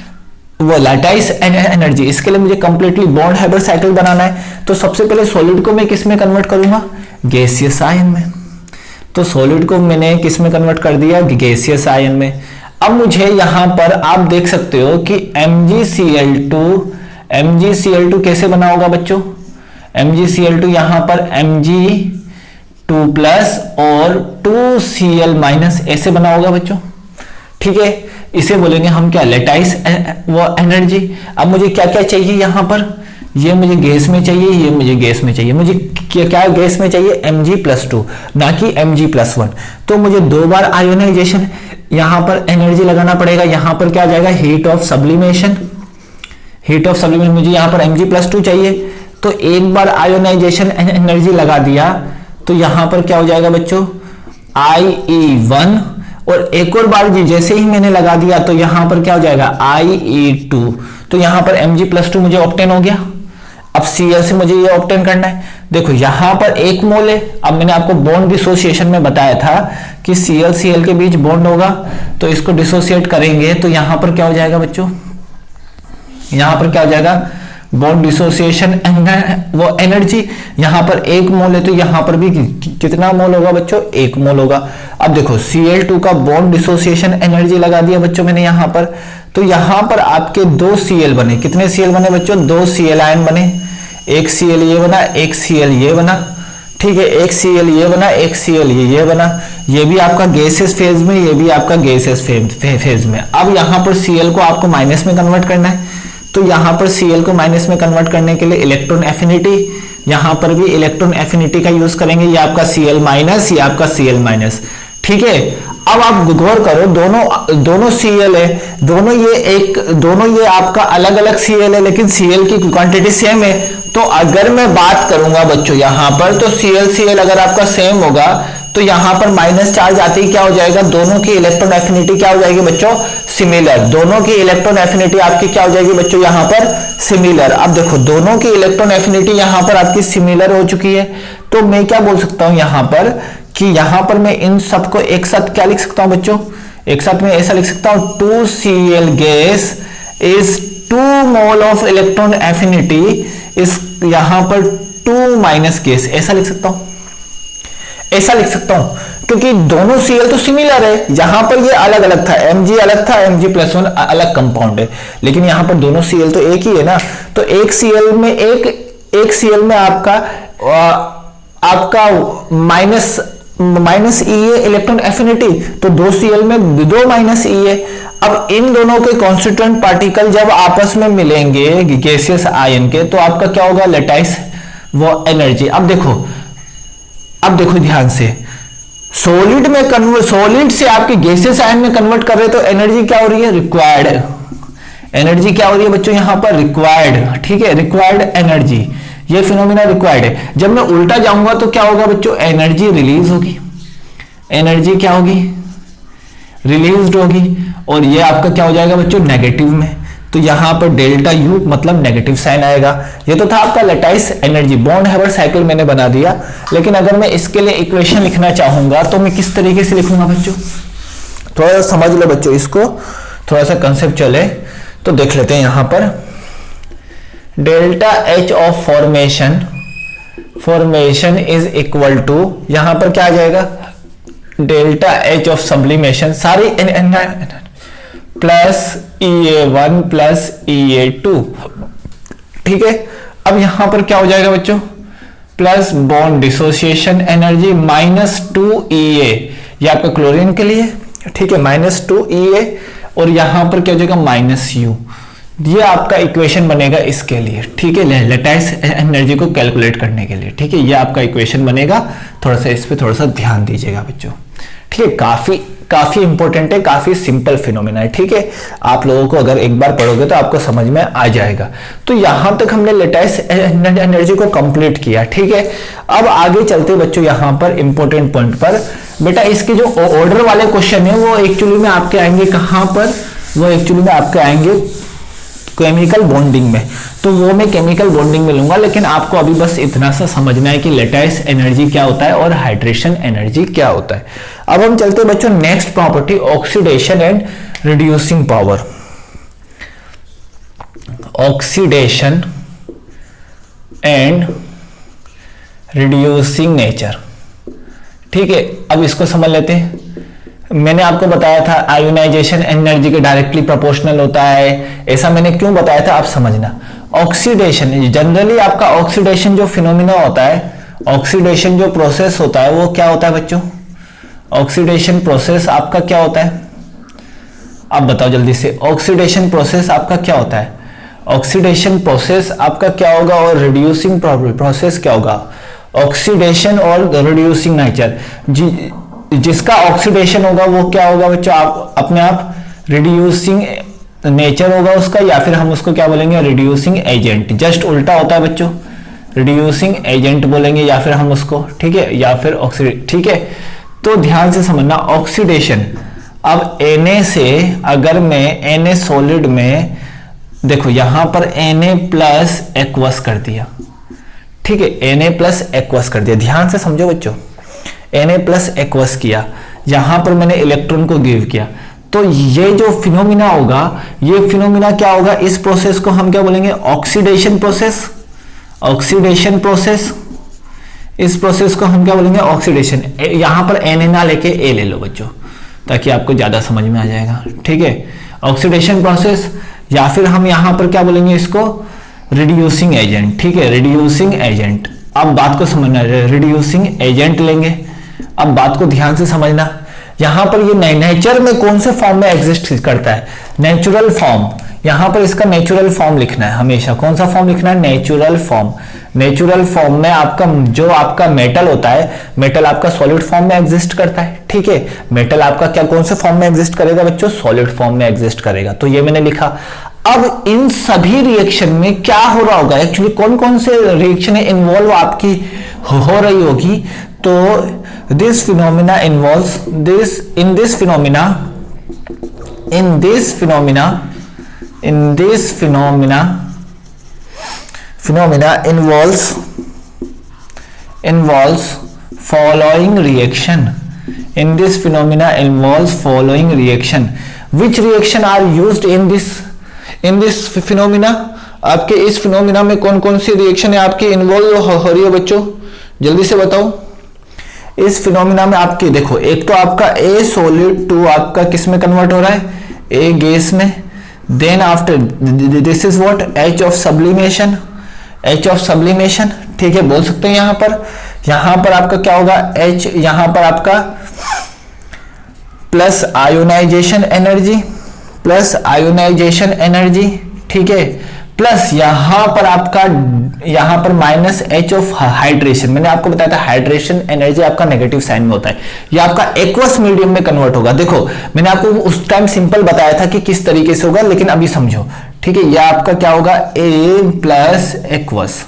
[SPEAKER 1] वो लैटाइस एनर्जी, इसके लिए मुझे कंप्लीटली बॉर्न-हैबर साइकिल बनाना है। तो सबसे पहले सॉलिड को मैं किस में कन्वर्ट करूंगा, गैसियस आयन में। तो सॉलिड को मैंने किस में कन्वर्ट कर दिया, गैसियस आयन में। अब मुझे यहां पर आप देख सकते हो कि MgCl2 कैसे बना होगा बच्चों, MgCl2 यहां पर Mg2 प्लस और 2Cl- ऐसे बना होगा बच्चों, ठीक है। इसे बोलेंगे हम क्या, लेटाइस वो एनर्जी। अब मुझे क्या क्या चाहिए यहां पर, ये मुझे गैस में चाहिए, ये मुझे गैस में चाहिए, मुझे क्या गैस में चाहिए, Mg+2 ना कि Mg+1। तो मुझे 2 बार आयोनाइजेशन यहां पर एनर्जी लगाना पड़ेगा। यहां पर क्या आ जाएगा, हीट ऑफ सब्लिमेशन। मुझे यहां पर Mg+2 चाहिए, तो एक बार आयोनाइजेशन एनर्जी लगा दिया, तो यहां पर क्या हो जाएगा बच्चों, IE1। और एक और बार जैसे ही मैंने लगा दिया तो यहां पर क्या हो जाएगा, IE2। तो यहां पर Mg+2 मुझे ऑप्टेन हो गया। अब Cl से मुझे ये ऑप्टेन करना है। देखो यहां पर 1 मोल है। अब मैंने आपको बॉन्ड डिसोसिएशन में बताया था कि Cl के बीच बॉन्ड होगा, तो इसको डिसोसिएट करेंगे तो यहां पर क्या हो जाएगा बच्चों, यहां पर क्या हो जाएगा, बॉन्ड डिसोसिएशन वो एनर्जी। यहां पर 1 मोल है, तो यहां पर भी कितना मोल होगा बच्चों, 1 मोल होगा। अब देखो Cl2 का बॉन्ड डिसोसिएशन एनर्जी लगा दिया बच्चों मैंने यहां पर, तो यहां पर आपके 2 Cl बने। कितने Cl बने बच्चों, 2 Cl आयन बने। एक Cl ये बना, एक Cl ये बना, ठीक है। एक Cl ये बना, एक Cl ये बना। ये भी आपका गैसेस फेज में, ये भी आपका गैसेस फेज में। अब यहां पर Cl को आपको माइनस में कन्वर्ट करना है, तो यहां पर Cl को माइनस में कन्वर्ट करने के लिए इलेक्ट्रॉन एफिनिटी, यहां पर भी इलेक्ट्रॉन एफिनिटी का यूज करेंगे। ये आपका Cl माइनस, ये आपका Cl माइनस, ठीक है। अब आप गौर करो, दोनों Cl है, दोनों ये आपका अलग अलग Cl है, लेकिन Cl की क्वांटिटी सेम है। तो अगर मैं बात करूंगा बच्चों यहां पर, तो Cl अगर आपका सेम होगा तो यहां पर माइनस चार्ज आते ही क्या हो जाएगा, दोनों की इलेक्ट्रॉन एफिनिटी क्या हो जाएगी बच्चों, सिमिलर। दोनों की इलेक्ट्रॉन एफिनिटी आपकी क्या हो जाएगी बच्चों यहां पर, सिमिलर। अब देखो दोनों की इलेक्ट्रॉन एफिनिटी यहां पर आपकी सिमिलर हो चुकी है, तो मैं क्या बोल सकता हूं यहां पर कि यहां पर मैं इन सबको एक साथ क्या लिख सकता हूं बच्चों, एक साथ में ऐसा लिख सकता हूं 2Cl gas is 2 mole of electron affinity इस यहां पर 2 माइनस गैस, ऐसा लिख सकता हूं, ऐसा लिख सकता हूं क्योंकि दोनों Cl तो सिमिलर है। यहां पर ये अलग अलग था, Mg अलग था, Mg+1 अलग कंपाउंड है, लेकिन यहां पर दोनों Cl तो एक ही है ना। तो एक Cl में एक Cl में आपका माइनस ई है इलेक्ट्रॉन एफिनिटी, तो 2 Cl में 2 माइनस ई है। अब इन दोनों के कॉन्स्टिट्यूएंट पार्टिकल जब आपस में मिलेंगे गैसियस आयन के, तो आपका क्या होगा, लेटाइस वो एनर्जी। अब देखो ध्यान से, सॉलिड में कन्वर्ट, सॉलिड से आपके गैसियस आयन में कन्वर्ट कर रहे, तो एनर्जी क्या हो रही है, रिक्वायर्ड एनर्जी क्या हो रही है बच्चों यहां पर, रिक्वायर्ड, ठीक है, रिक्वायर्ड एनर्जी, ये फिनोमिना रिक्वायर्ड है। जब मैं उल्टा जाऊंगा तो क्या होगा बच्चों, एनर्जी रिलीज होगी, एनर्जी क्या होगी, रिलीज होगी, और ये आपका क्या हो जाएगा बच्चों, नेगेटिव में। तो यहां पर डेल्टा यू मतलब नेगेटिव साइन आएगा। ये तो था आपका lattice energy, bond Haber cycle मैंने बना दिया। लेकिन अगर मैं इसके लिए इक्वेशन लिखना चाहूंगा तो मैं किस तरीके से लिखूंगा बच्चों, थोड़ा सा समझ लो बच्चों, इसको थोड़ा सा कंसेप्चुअल है तो देख लेते हैं। यहां पर delta H of formation is equal to, यहां पर क्या आ जाएगा, डेल्टा एच ऑफ सब्लिमेशन सारी प्लस EA1 प्लस EA2, ठीक है। अब यहां पर क्या हो जाएगा बच्चों, plus bond dissociation energy -2EA, ये आपका क्लोरीन के लिए, ठीक है, -2EA, और यहां पर क्या हो जाएगा -U। ये आपका इक्वेशन बनेगा इसके लिए, ठीक है, लेटाइस एनर्जी को कैलकुलेट करने के लिए, ठीक है, ये आपका इक्वेशन बनेगा। थोड़ा सा इस पे थोड़ा सा ध्यान दीजिएगा बच्चों, ठीक है, काफी इंपॉर्टेंट है, काफी सिंपल फिनोमेना है, ठीक है। आप लोगों को अगर एक बार पढ़ोगे तो आपको समझ में आ जाएगा। तो यहां तक हमने लेटाइस एनर्जी को कंप्लीट किया, ठीक है। अब आगे चलते बच्चों यहां पर इंपॉर्टेंट पॉइंट पर, बेटा इसके जो ऑर्डर वाले क्वेश्चन है वो एक्चुअली में आपके आएंगे कहां पर, वो एक्चुअली में आपके आएंगे केमिकल बॉन्डिंग में। तो वो मैं केमिकल बॉन्डिंग में लूंगा, लेकिन आपको अभी बस इतना सा समझना है कि लेटाइस एनर्जी क्या होता है और हाइड्रेशन एनर्जी क्या होता है। अब हम चलते हैं बच्चों next property, oxidation and reducing power. Oxidation and reducing nature, ठीक है। अब इसको समझ लेते हैं। मैंने आपको बताया था आयोनाइजेशन एनर्जी के डायरेक्टली प्रोपोर्शनल होता है, ऐसा मैंने क्यों बताया था आप समझना। ऑक्सीडेशन, जनरली आपका ऑक्सीडेशन जो फिनोमिना होता है, ऑक्सीडेशन जो प्रोसेस होता है वो क्या होता है बच्चों, ऑक्सीडेशन प्रोसेस आपका क्या होता है, आप बताओ जल्दी से, ऑक्सीडेशन प्रोसेस आपका क्या होता है, ऑक्सीडेशन प्रोसेस आपका क्या होगा और रिड्यूसिंग प्रोसेस क्या होगा, ऑक्सीडेशन और रिड्यूसिंग नेचर। जिसका ऑक्सीडेशन होगा वो क्या होगा बच्चों, आप अपने आप रिड्यूसिंग नेचर होगा उसका, या फिर हम उसको क्या बोलेंगे, रिड्यूसिंग एजेंट। जस्ट उल्टा होता है बच्चों, रिड्यूसिंग एजेंट बोलेंगे या फिर हम उसको, ठीक है, या फिर ऑक्सीडेट, ठीक है। तो ध्यान से समझना ऑक्सीडेशन। अब Na से अगर मैं Na सॉलिड में, देखो यहां पर Na प्लस एक्वस कर दिया, ठीक है, Na प्लस एक्वस कर दिया, ध्यान से समझो बच्चों, Na प्लस एक्वस किया, यहां पर मैंने इलेक्ट्रॉन को गिव किया, तो ये जो फिनोमिना होगा, ये फिनोमिना क्या होगा, इस प्रोसेस को हम क्या बोलेंगे, ऑक्सीडेशन प्रोसेस। ऑक्सीडेशन प्रोसेस, इस प्रोसेस को हम क्या बोलेंगे, ऑक्सीडेशन। यहां पर Na ना लेके A ले लो बच्चों, ताकि आपको ज्यादा समझ में आ जाएगा, ठीक है। ऑक्सीडेशन प्रोसेस, या फिर हम यहां पर क्या बोलेंगे इसको, रिड्यूसिंग एजेंट, ठीक है, रिड्यूसिंग एजेंट। अब बात को समझना, रिड्यूसिंग एजेंट लेंगे। अब बात को ध्यान से समझना, यहां पर ये नेचर में कौन से फॉर्म में एग्जिस्ट करता है, नेचुरल फॉर्म। यहां पर इसका नेचुरल फॉर्म लिखना है हमेशा, कौन सा फॉर्म लिखना है, नेचुरल फॉर्म। नेचुरल फॉर्म में आपका जो आपका मेटल होता है, मेटल आपका सॉलिड फॉर्म में एग्जिस्ट करता है, ठीक है। मेटल आपका क्या कौन से फॉर्म में एग्जिस्ट करेगा बच्चों, सॉलिड फॉर्म में एग्जिस्ट करेगा, तो ये मैंने लिखा। अब इन सभी रिएक्शन में क्या हो रहा होगा, एक्चुअली कौन कौन से रिएक्शन इन्वॉल्व आपकी हो रही होगी, तो this phenomena involves in this phenomena involves following reaction. In this phenomena involves following reaction. Which reaction are used in this phenomena? आपके इस फिनोमिना में कौन कौन सी रिएक्शन है आपकी इन्वॉल्व हो रही है बच्चों, जल्दी से बताओ। इस फिनोमिना में आपके देखो, एक तो आपका ए सॉलिड टू आपका किस में कन्वर्ट हो रहा है, ए गैस में। Then after this is what, H of sublimation, ठीक है, बोल सकते हैं। यहां पर आपका क्या होगा, एच, यहां पर आपका प्लस आयोनाइजेशन एनर्जी, ठीक है, प्लस यहां पर माइनस एच ऑफ हाइड्रेशन। मैंने आपको बताया था हाइड्रेशन एनर्जी आपका नेगेटिव साइन में होता है, ये आपका एक्वस मीडियम में कन्वर्ट होगा। देखो मैंने आपको उस टाइम सिंपल बताया था कि किस तरीके से होगा, लेकिन अभी समझो, ठीक है। ये आपका क्या होगा, ए प्लस एक्वस,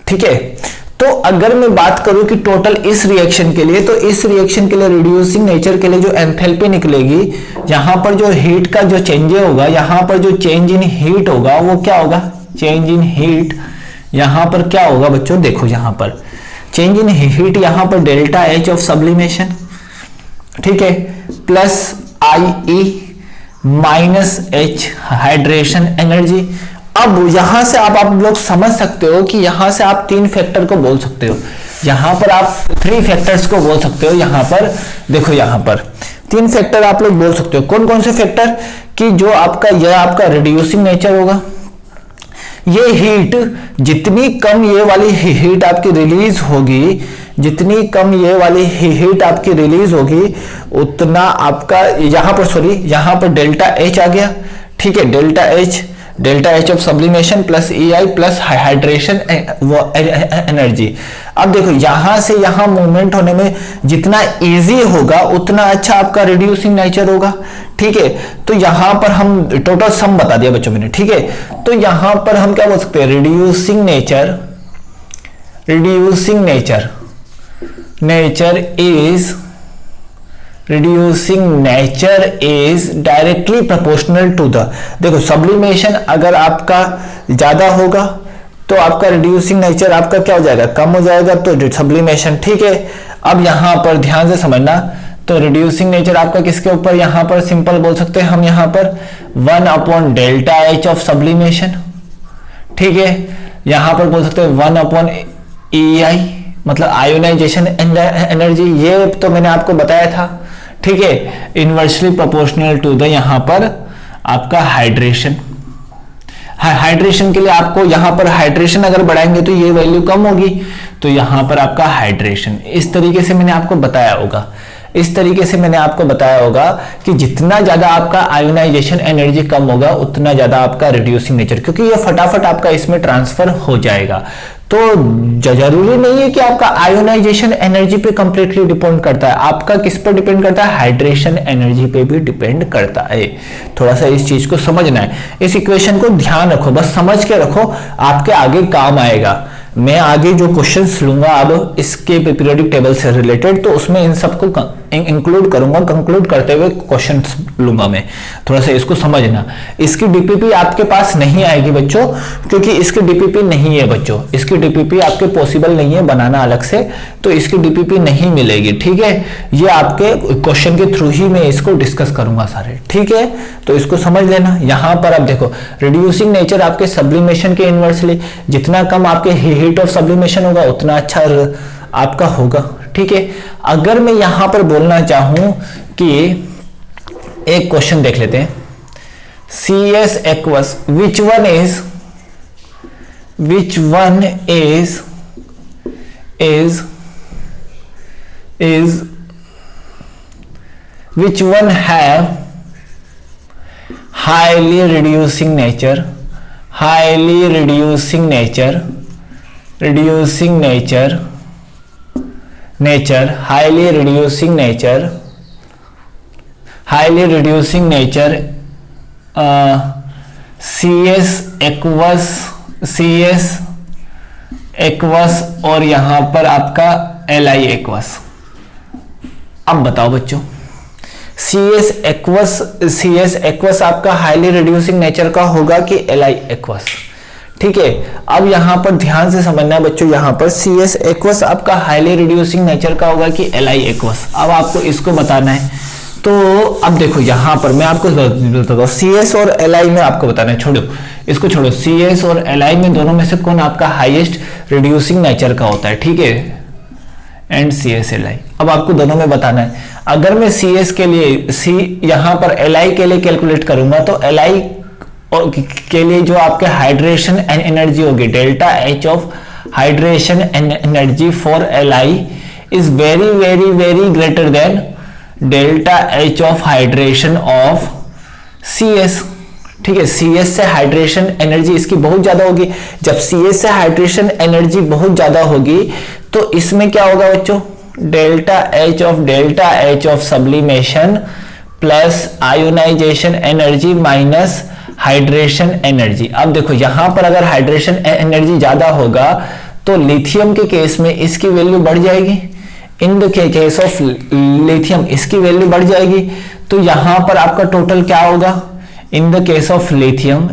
[SPEAKER 1] ठीक है। तो अगर मैं बात करूं कि टोटल इस रिएक्शन के लिए, तो इस रिएक्शन के लिए रिड्यूसिंग नेचर के लिए जो एंथैल्पी निकलेगी, यहां पर जो हीट का जो चेंज होगा, यहां पर जो चेंज इन हीट होगा वो क्या होगा, चेंज इन हीट। यहां पर क्या होगा बच्चों, देखो यहां पर चेंज इन हीट, यहां पर डेल्टा एच ऑफ सब्लिमेशन, ठीक है, प्लस आई E minus H hydration energy. अब यहां से आप लोग समझ सकते हो कि यहां से आप तीन फैक्टर को बोल सकते हो, यहां पर आप थ्री फैक्टर्स को बोल सकते हो। यहां पर देखो, यहां पर तीन फैक्टर आप लोग बोल सकते हो। कौन कौन से फैक्टर, कि जो यह आपका रिड्यूसिंग नेचर होगा, ये हीट जितनी कम ये वाली हीट आपकी रिलीज होगी, जितनी कम ये वाली हीट आपकी रिलीज होगी, उतना आपका यहां पर डेल्टा एच आ गया, ठीक है, delta H of sublimation plus E I plus hydration energy. अब देखो यहां से यहां मूवमेंट होने में जितना इजी होगा उतना अच्छा आपका रिड्यूसिंग नेचर होगा, ठीक है। तो यहां पर हम टोटल सम बता दिया बच्चों मैंने, ठीक है। तो यहां पर हम क्या बोल सकते हैं, reducing nature is directly proportional to the, देखो सब्लिमेशन अगर आपका ज्यादा होगा तो आपका रिड्यूसिंग नेचर आपका क्या हो जाएगा, कम हो जाएगा, तो सब्लिमेशन, ठीक है। अब यहां पर ध्यान से समझना, तो रिड्यूसिंग नेचर आपका किसके ऊपर, यहां पर सिंपल बोल सकते हैं हम, यहां पर 1 डेल्टा एच ऑफ सब्लिमेशन, ठीक है। यहां पर बोल सकते हैं 1 ई आई, मतलब आयोनाइजेशन एनर्जी, ये तो मैंने आपको बताया था, ठीक है। इनवर्सली प्रोपोर्शनल टू द, यहां पर आपका हाइड्रेशन के लिए आपको यहां पर हाइड्रेशन अगर बढ़ाएंगे तो ये वैल्यू कम होगी, तो यहां पर आपका हाइड्रेशन, इस तरीके से मैंने आपको बताया होगा कि जितना ज्यादा आपका आयोनाइजेशन एनर्जी कम होगा उतना ज्यादा आपका रिड्यूसिंग नेचर, क्योंकि ये फटाफट आपका इसमें ट्रांसफर हो जाएगा। तो जरूरी नहीं है कि आपका आयोनाइजेशन एनर्जी पे कंप्लीटली डिपेंड करता है, आपका किस पर डिपेंड करता है, हाइड्रेशन एनर्जी पे भी डिपेंड करता है। थोड़ा सा इस चीज को समझना है, इस इक्वेशन को ध्यान रखो, बस समझ के रखो, आपके आगे काम आएगा। मैं आगे जो क्वेश्चंस लूंगा अब इसके पीरियोडिक टेबल से रिलेटेड, तो उसमें इन सबको इंक्लूड करूंगा, कंक्लूड करते हुए क्वेश्चंस लूंगा मैं। थोड़ा सा इसको समझना। इसकी डीपीपी आपके पास नहीं आएगी बच्चों, क्योंकि इसकी डीपीपी नहीं है बच्चों, इसकी डीपीपी आपके पॉसिबल नहीं है बनाना अलग से, तो इसकी डीपीपी नहीं मिलेगी, ठीक है। ये आपके क्वेश्चन के थ्रू ही मैं इसको डिस्कस करूंगा सारे, ठीक है। तो इसको समझ लेना। यहां पर आप देखो रिड्यूसिंग नेचर आपके सब्लिमेशन के इनवर्सली, जितना कम आपके हीट ऑफ सब्लिमेशन होगा उतना अच्छा आपका होगा, ठीक है। अगर मैं यहां पर बोलना चाहूं कि एक क्वेश्चन देख लेते हैं, CS aqueous, which one have highly reducing nature, highly reducing nature, CS aqueous और यहां पर आपका Li एक्वस। अब बताओ बच्चों, सी एस एक्वस आपका हाईली रिड्यूसिंग नेचर का होगा कि Li एक्वस? ठीक है, अब यहां पर ध्यान से समझना है बच्चों, यहां पर सी एस एक्वस आपका हाईली रिड्यूसिंग नेचर का होगा कि Li एक्वस। अब आपको इसको बताना है, तो अब देखो यहां पर मैं आपको बताता हूं, सी एस और Li में आपको बताना है, छोड़ो इसको छोड़ो, सी एस और Li में दोनों में से कौन आपका हाईएस्ट रिड्यूसिंग नेचर का होता है? ठीक है, एंड सी एस Li। अब आपको दोनों में बताना है। अगर मैं सी एस के लिए यहां पर Li के लिए कैलकुलेट करूंगा तो Li के लिए जो आपके हाइड्रेशन एनर्जी होगी, delta H of hydration energy for Li is very very very greater than delta H of hydration of C S. ठीक है, सी एस से हाइड्रेशन एनर्जी इसकी बहुत ज्यादा होगी। जब सी एस से हाइड्रेशन एनर्जी बहुत ज्यादा होगी तो इसमें क्या होगा बच्चों? Delta H of sublimation plus ionization energy minus hydration energy. अब देखो यहां पर अगर हाइड्रेशन एनर्जी ज्यादा होगा तो लिथियम के केस में इसकी वैल्यू बढ़ जाएगी, in the case of lithium इसकी वैल्यू बढ़ जाएगी। तो यहां पर आपका टोटल क्या होगा? In the case of lithium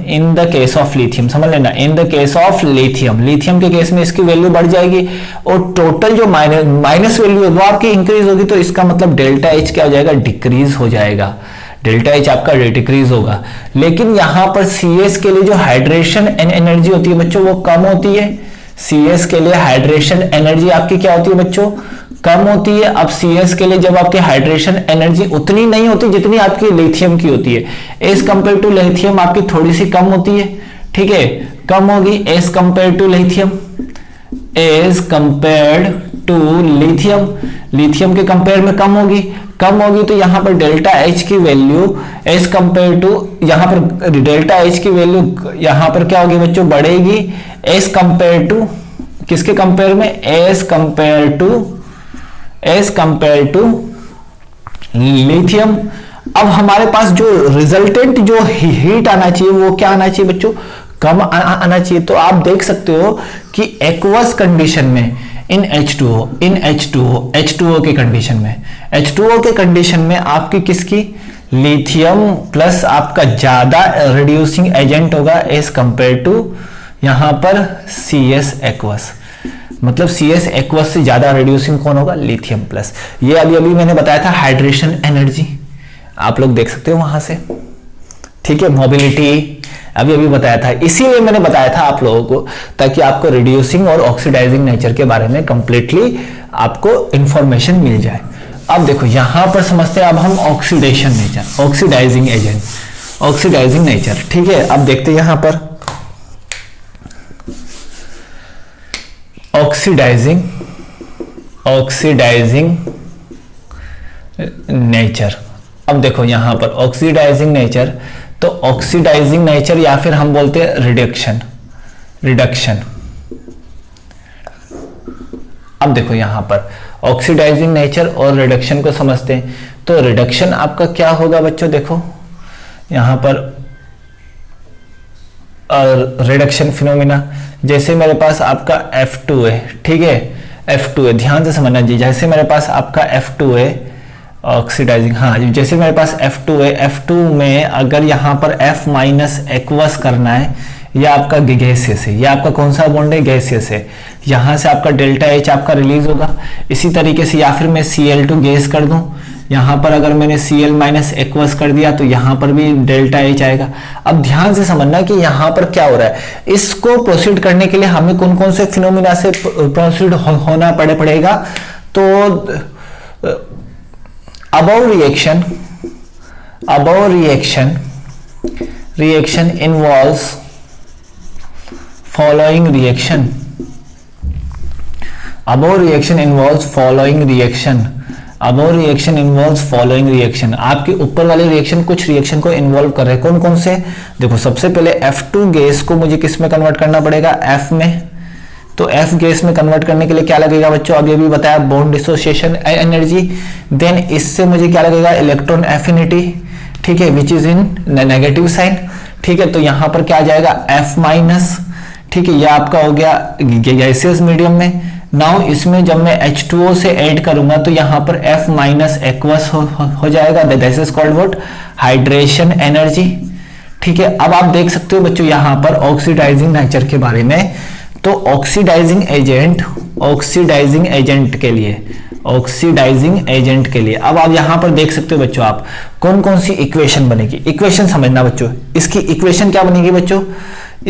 [SPEAKER 1] समझ लेना, in the case of lithium के केस में इसकी वैल्यू बढ़ जाएगी और टोटल जो माइनस वैल्यू है वो आपकी इंक्रीज होगी। तो इसका मतलब डेल्टा एच क्या हो जाएगा? डिक्रीज हो जाएगा, डेल्टा एच आपका डिक्रीज होगा। लेकिन यहां पर सी एस के लिए जो हाइड्रेशन एनर्जी होती है बच्चों वो कम होती है। सी एस के लिए हाइड्रेशन एनर्जी आपकी क्या होती है बच्चों? कम होती है। अब सी एस के लिए जब आपकी हाइड्रेशन एनर्जी उतनी नहीं होती जितनी आपकी लिथियम की होती है, एज कंपेयर टू लिथियम आपकी थोड़ी सी कम होती है। ठीक है, कम होगी as compare to lithium, as compare to lithium के कंपेयर में कम होगी तो यहां पर डेल्टा एच की वैल्यू एज कंपेयर टू, यहां पर डेल्टा एच की वैल्यू यहां पर क्या होगी बच्चों? बढ़ेगी एज कंपेयर टू किसके कंपेयर में? As compare to lithium. अब हमारे पास जो रिजल्टेंट जो हीट आना चाहिए वो क्या आना चाहिए बच्चों? कम आना चाहिए। तो आप देख सकते हो कि एक्वस कंडीशन में इन H2O के कंडीशन में आपकी किसकी? लिथियम प्लस आपका ज्यादा रिड्यूसिंग एजेंट होगा एज कंपेयर टू यहां पर सी एस एक्वस। मतलब सी एस एक्वस से ज्यादा रिड्यूसिंग कौन होगा? Lithium plus. ये अभी मैंने बताया था हाइड्रेशन एनर्जी, आप लोग देख सकते हो वहां से। ठीक है, मोबिलिटी अभी बताया था, इसीलिए मैंने बताया था आप लोगों को ताकि आपको रिड्यूसिंग और ऑक्सीडाइजिंग नेचर के बारे में कंप्लीटली आपको इंफॉर्मेशन मिल जाए। अब देखो यहां पर समझते हैं अब हम oxidation nature, oxidizing agent, oxidizing nature. ठीक है, अब देखते हैं यहां पर ऑक्सीडाइजिंग नेचर। अब देखो यहां पर ऑक्सीडाइजिंग नेचर, तो ऑक्सीडाइजिंग नेचर या फिर हम बोलते हैं रिडक्शन। अब देखो यहां पर ऑक्सीडाइजिंग नेचर और रिडक्शन को समझते हैं। तो रिडक्शन आपका क्या होगा बच्चों? देखो यहां पर रिडक्शन फिनोमिना, जैसे मेरे पास आपका F2 है, ठीक है, F2 है, ध्यान से समझना जी। जैसे मेरे पास आपका F2 है ऑक्सीडाइजिंग, हाँ जैसे मेरे पास F2 है, F2 में अगर यहाँ पर F माइनस एक्वस करना है, यह आपका गैसियस है, यह आपका कौन सा बॉन्ड है? गैसियस है। यहाँ से आपका डेल्टा एच आपका रिलीज होगा। इसी तरीके से या फिर मैं Cl2 गैस कर दूं, यहाँ पर अगर मैंने Cl माइनस एक्वस कर दिया तो यहाँ पर भी डेल्टा एच आएगा। अब ध्यान से समझना कि यहाँ पर क्या हो रहा है। इसको प्रोसीड करने के लिए हमें कौन कौन से फिनोमिना से प्रोसीड होना पड़ेगा? तो above reaction involves following reaction. Above reaction involves following reaction. आपके ऊपर वाले रिएक्शन कुछ रिएक्शन को इन्वॉल्व कर रहे हैं। कौन कौन से? देखो सबसे पहले F2 गैस को मुझे किस में कन्वर्ट करना पड़ेगा? F में। तो F गैस में कन्वर्ट करने के लिए क्या लगेगा बच्चों? अभी बताया बॉन्ड डिसोसिएशन एनर्जी। देन इससे मुझे क्या लगेगा? इलेक्ट्रॉन एफिनिटी, ठीक है, which is in negative sign. ठीक है, तो यहां पर क्या आ जाएगा? F माइनस, ठीक है, यह आपका हो गया गैसियस मीडियम में। नाउ इसमें जब मैं H2O से ऐड करूंगा तो यहां पर F माइनस एक्वस हो जाएगा, this is called what, hydration energy. ठीक है, अब आप देख सकते हो बच्चों यहां पर ऑक्सीडाइजिंग नेचर के बारे में, तो ऑक्सीडाइजिंग एजेंट के लिए अब आप यहां पर देख सकते हो बच्चों, आप कौन कौन सी इक्वेशन बनेगी, इक्वेशन समझना बच्चों। इसकी इक्वेशन क्या बनेगी बच्चों,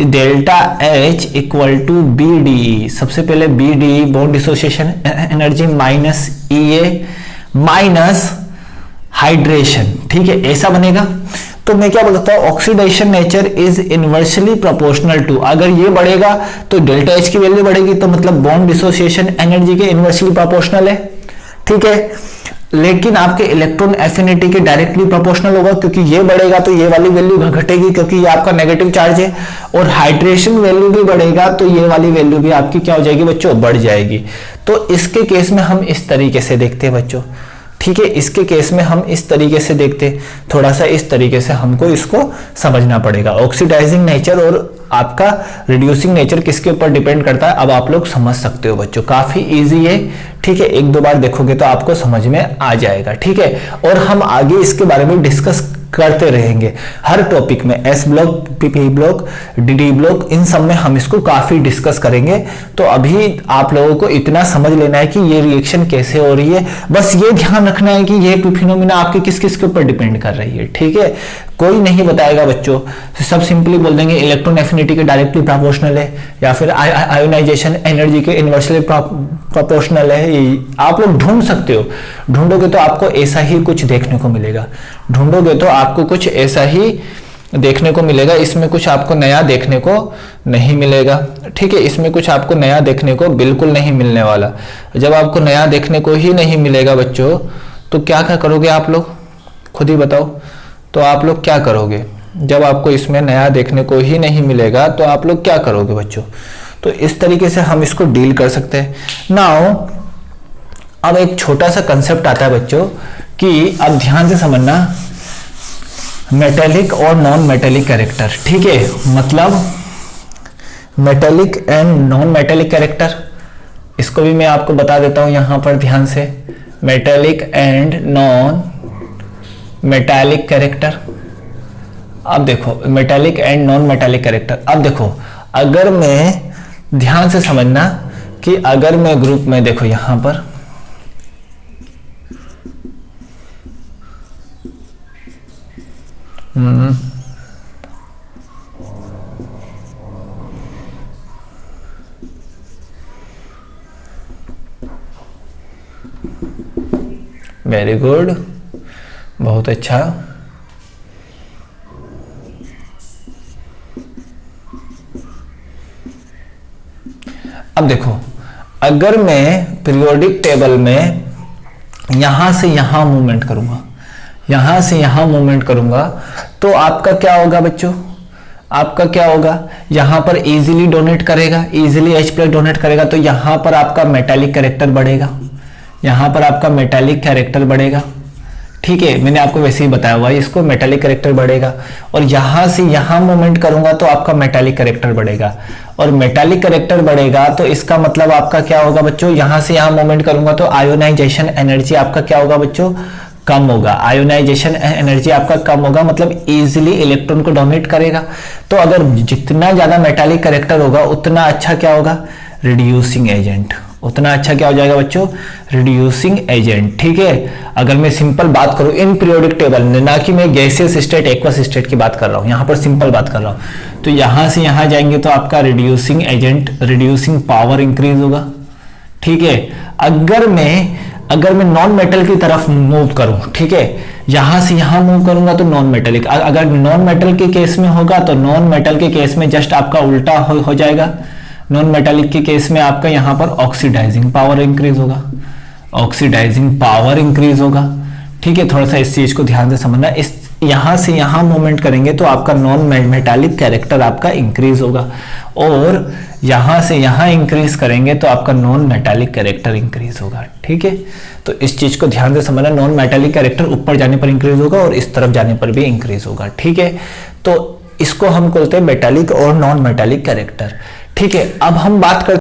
[SPEAKER 1] delta H equal to BDE, सबसे पहले BDE bond dissociation energy minus EA minus hydration. ठीक है, ऐसा बनेगा। तो मैं क्या बोलता हूं, oxidation nature is inversely proportional to, अगर ये बढ़ेगा तो डेल्टा H की वैल्यू बढ़ेगी, तो मतलब बॉन्ड डिसोसिएशन एनर्जी के इनवर्सली प्रोपोर्शनल है। ठीक है, लेकिन आपके इलेक्ट्रॉन एफिनिटी के डायरेक्टली प्रोपोर्शनल होगा, क्योंकि ये बढ़ेगा तो ये वाली वैल्यू घटेगी, क्योंकि ये आपका नेगेटिव चार्ज है। और हाइड्रेशन वैल्यू भी बढ़ेगा तो ये वाली वैल्यू भी आपकी क्या हो जाएगी बच्चों, बढ़ जाएगी। तो इसके केस में हम इस तरीके से देखते हैं बच्चों। ठीक है, इसके केस में हम इस तरीके से देखते, थोड़ा सा इस तरीके से हमको इसको समझना पड़ेगा। ऑक्सीडाइजिंग नेचर और आपका रिड्यूसिंग नेचर किसके ऊपर डिपेंड करता है, अब आप लोग समझ सकते हो बच्चों, काफी इजी है। ठीक है, एक दो बार देखोगे तो आपको समझ में आ जाएगा। ठीक है, और हम आगे इसके बारे में डिस्कस करते रहेंगे हर टॉपिक में, S block, P block, D block, इन सब में हम इसको काफी डिस्कस करेंगे। तो अभी आप लोगों को इतना समझ लेना है कि ये रिएक्शन कैसे हो रही है, बस ये ध्यान रखना है कि ये टू फिनोमिना आपके किस किस के ऊपर डिपेंड कर रही है। ठीक है, कोई नहीं बताएगा बच्चों, तो सब सिंपली बोल देंगे इलेक्ट्रॉन एफिनिटी के डायरेक्टली प्रोपोर्शनल है, या फिर आयोनाइजेशन एनर्जी के इनवर्सली प्रोपोर्शनल है। आप लोग ढूंढ सकते हो, ढूंढोगे तो आपको ऐसा ही कुछ देखने को मिलेगा, ढूंढोगे तो आपको कुछ ऐसा ही देखने को मिलेगा। इसमें कुछ आपको नया देखने को नहीं मिलेगा। ठीक है, इसमें कुछ आपको नया देखने को बिल्कुल नहीं मिलने वाला। जब आपको नया देखने को ही नहीं मिलेगा बच्चों, तो क्या क्या करोगे आप लोग, खुद ही बताओ। तो आप लोग क्या करोगे, जब आपको इसमें नया देखने को ही नहीं मिलेगा तो आप लोग क्या करोगे बच्चों। तो इस तरीके से हम इसको डील कर सकते हैं। नाउ अब एक छोटा सा कंसेप्ट आता है बच्चों, कि अब ध्यान से समझना, मेटेलिक और नॉन मेटेलिक कैरेक्टर। ठीक है, मतलब metallic and non metallic character, इसको भी मैं आपको बता देता हूं यहां पर ध्यान से, metallic and non metallic character. अब देखो metallic and non metallic character, अब देखो अगर मैं, ध्यान से समझना कि अगर मैं ग्रुप में, देखो यहां पर वेरी गुड, बहुत अच्छा। अब देखो अगर मैं पीरियोडिक टेबल में यहां से यहां मूवमेंट करूंगा, यहां से यहां मूवमेंट करूंगा, तो आपका क्या होगा बच्चों, आपका क्या होगा, यहां पर इजीली डोनेट करेगा, इजीली H प्लस डोनेट करेगा, तो यहां पर आपका मेटालिक कैरेक्टर बढ़ेगा, यहां पर आपका मेटालिक कैरेक्टर बढ़ेगा। ठीक है, मैंने आपको वैसे ही बताया हुआ है, इसको मेटालिक कैरेक्टर बढ़ेगा। और यहां से यहां मूवमेंट करूंगा तो आपका मेटालिक कैरेक्टर बढ़ेगा, और मेटालिक कैरेक्टर बढ़ेगा तो इसका मतलब आपका क्या होगा बच्चों, यहां से यहां मूवमेंट करूंगा तो आयोनाइजेशन एनर्जी आपका क्या होगा बच्चों, कम होगा। आयोनाइजेशन एनर्जी आपका कम होगा, मतलब इजीली इलेक्ट्रॉन को डोमिनेट करेगा। तो अगर जितना ज्यादा मेटालिक कैरेक्टर होगा उतना अच्छा क्या होगा, रिड्यूसिंग एजेंट, उतना अच्छा क्या हो जाएगा बच्चों, रिड्यूसिंग एजेंट। ठीक है, अगर मैं सिंपल बात करूं इन पीरियोडिक टेबल, ना कि मैं गैसियस स्टेट एक्वस स्टेट की बात कर रहा हूं, यहां पर सिंपल बात कर रहा हूं, तो यहां से यहां जाएंगे तो आपका reducing agent, reducing power increase होगा। ठीक है, अगर मैं नॉन मेटल की तरफ मूव करूं, ठीक है, यहां से यहां मूव करूंगा तो नॉन मेटेलिक, अगर नॉन मेटल के केस में होगा तो नॉन मेटल के केस में जस्ट आपका उल्टा हो जाएगा। नॉन मेटालिक के केस में आपका यहां पर ऑक्सीडाइजिंग पावर इंक्रीज होगा, ऑक्सीडाइजिंग पावर इंक्रीज होगा। ठीक है, थोड़ा सा इस चीज को ध्यान से समझना, इस यहां से यहां मूवमेंट करेंगे तो आपका नॉन मेटालिक कैरेक्टर आपका इंक्रीज होगा, और यहां से यहां इंक्रीज करेंगे तो आपका नॉन मेटालिक कैरेक्टर इंक्रीज होगा। ठीक है, तो इस चीज को ध्यान से समझना, नॉन मेटालिक कैरेक्टर ऊपर जाने पर इंक्रीज होगा और इस तरफ जाने पर भी इंक्रीज होगा। ठीक है, तो इसको हम बोलते हैं मेटालिक और नॉन मेटालिक कैरेक्टर। ठीक है, अब हम बात करते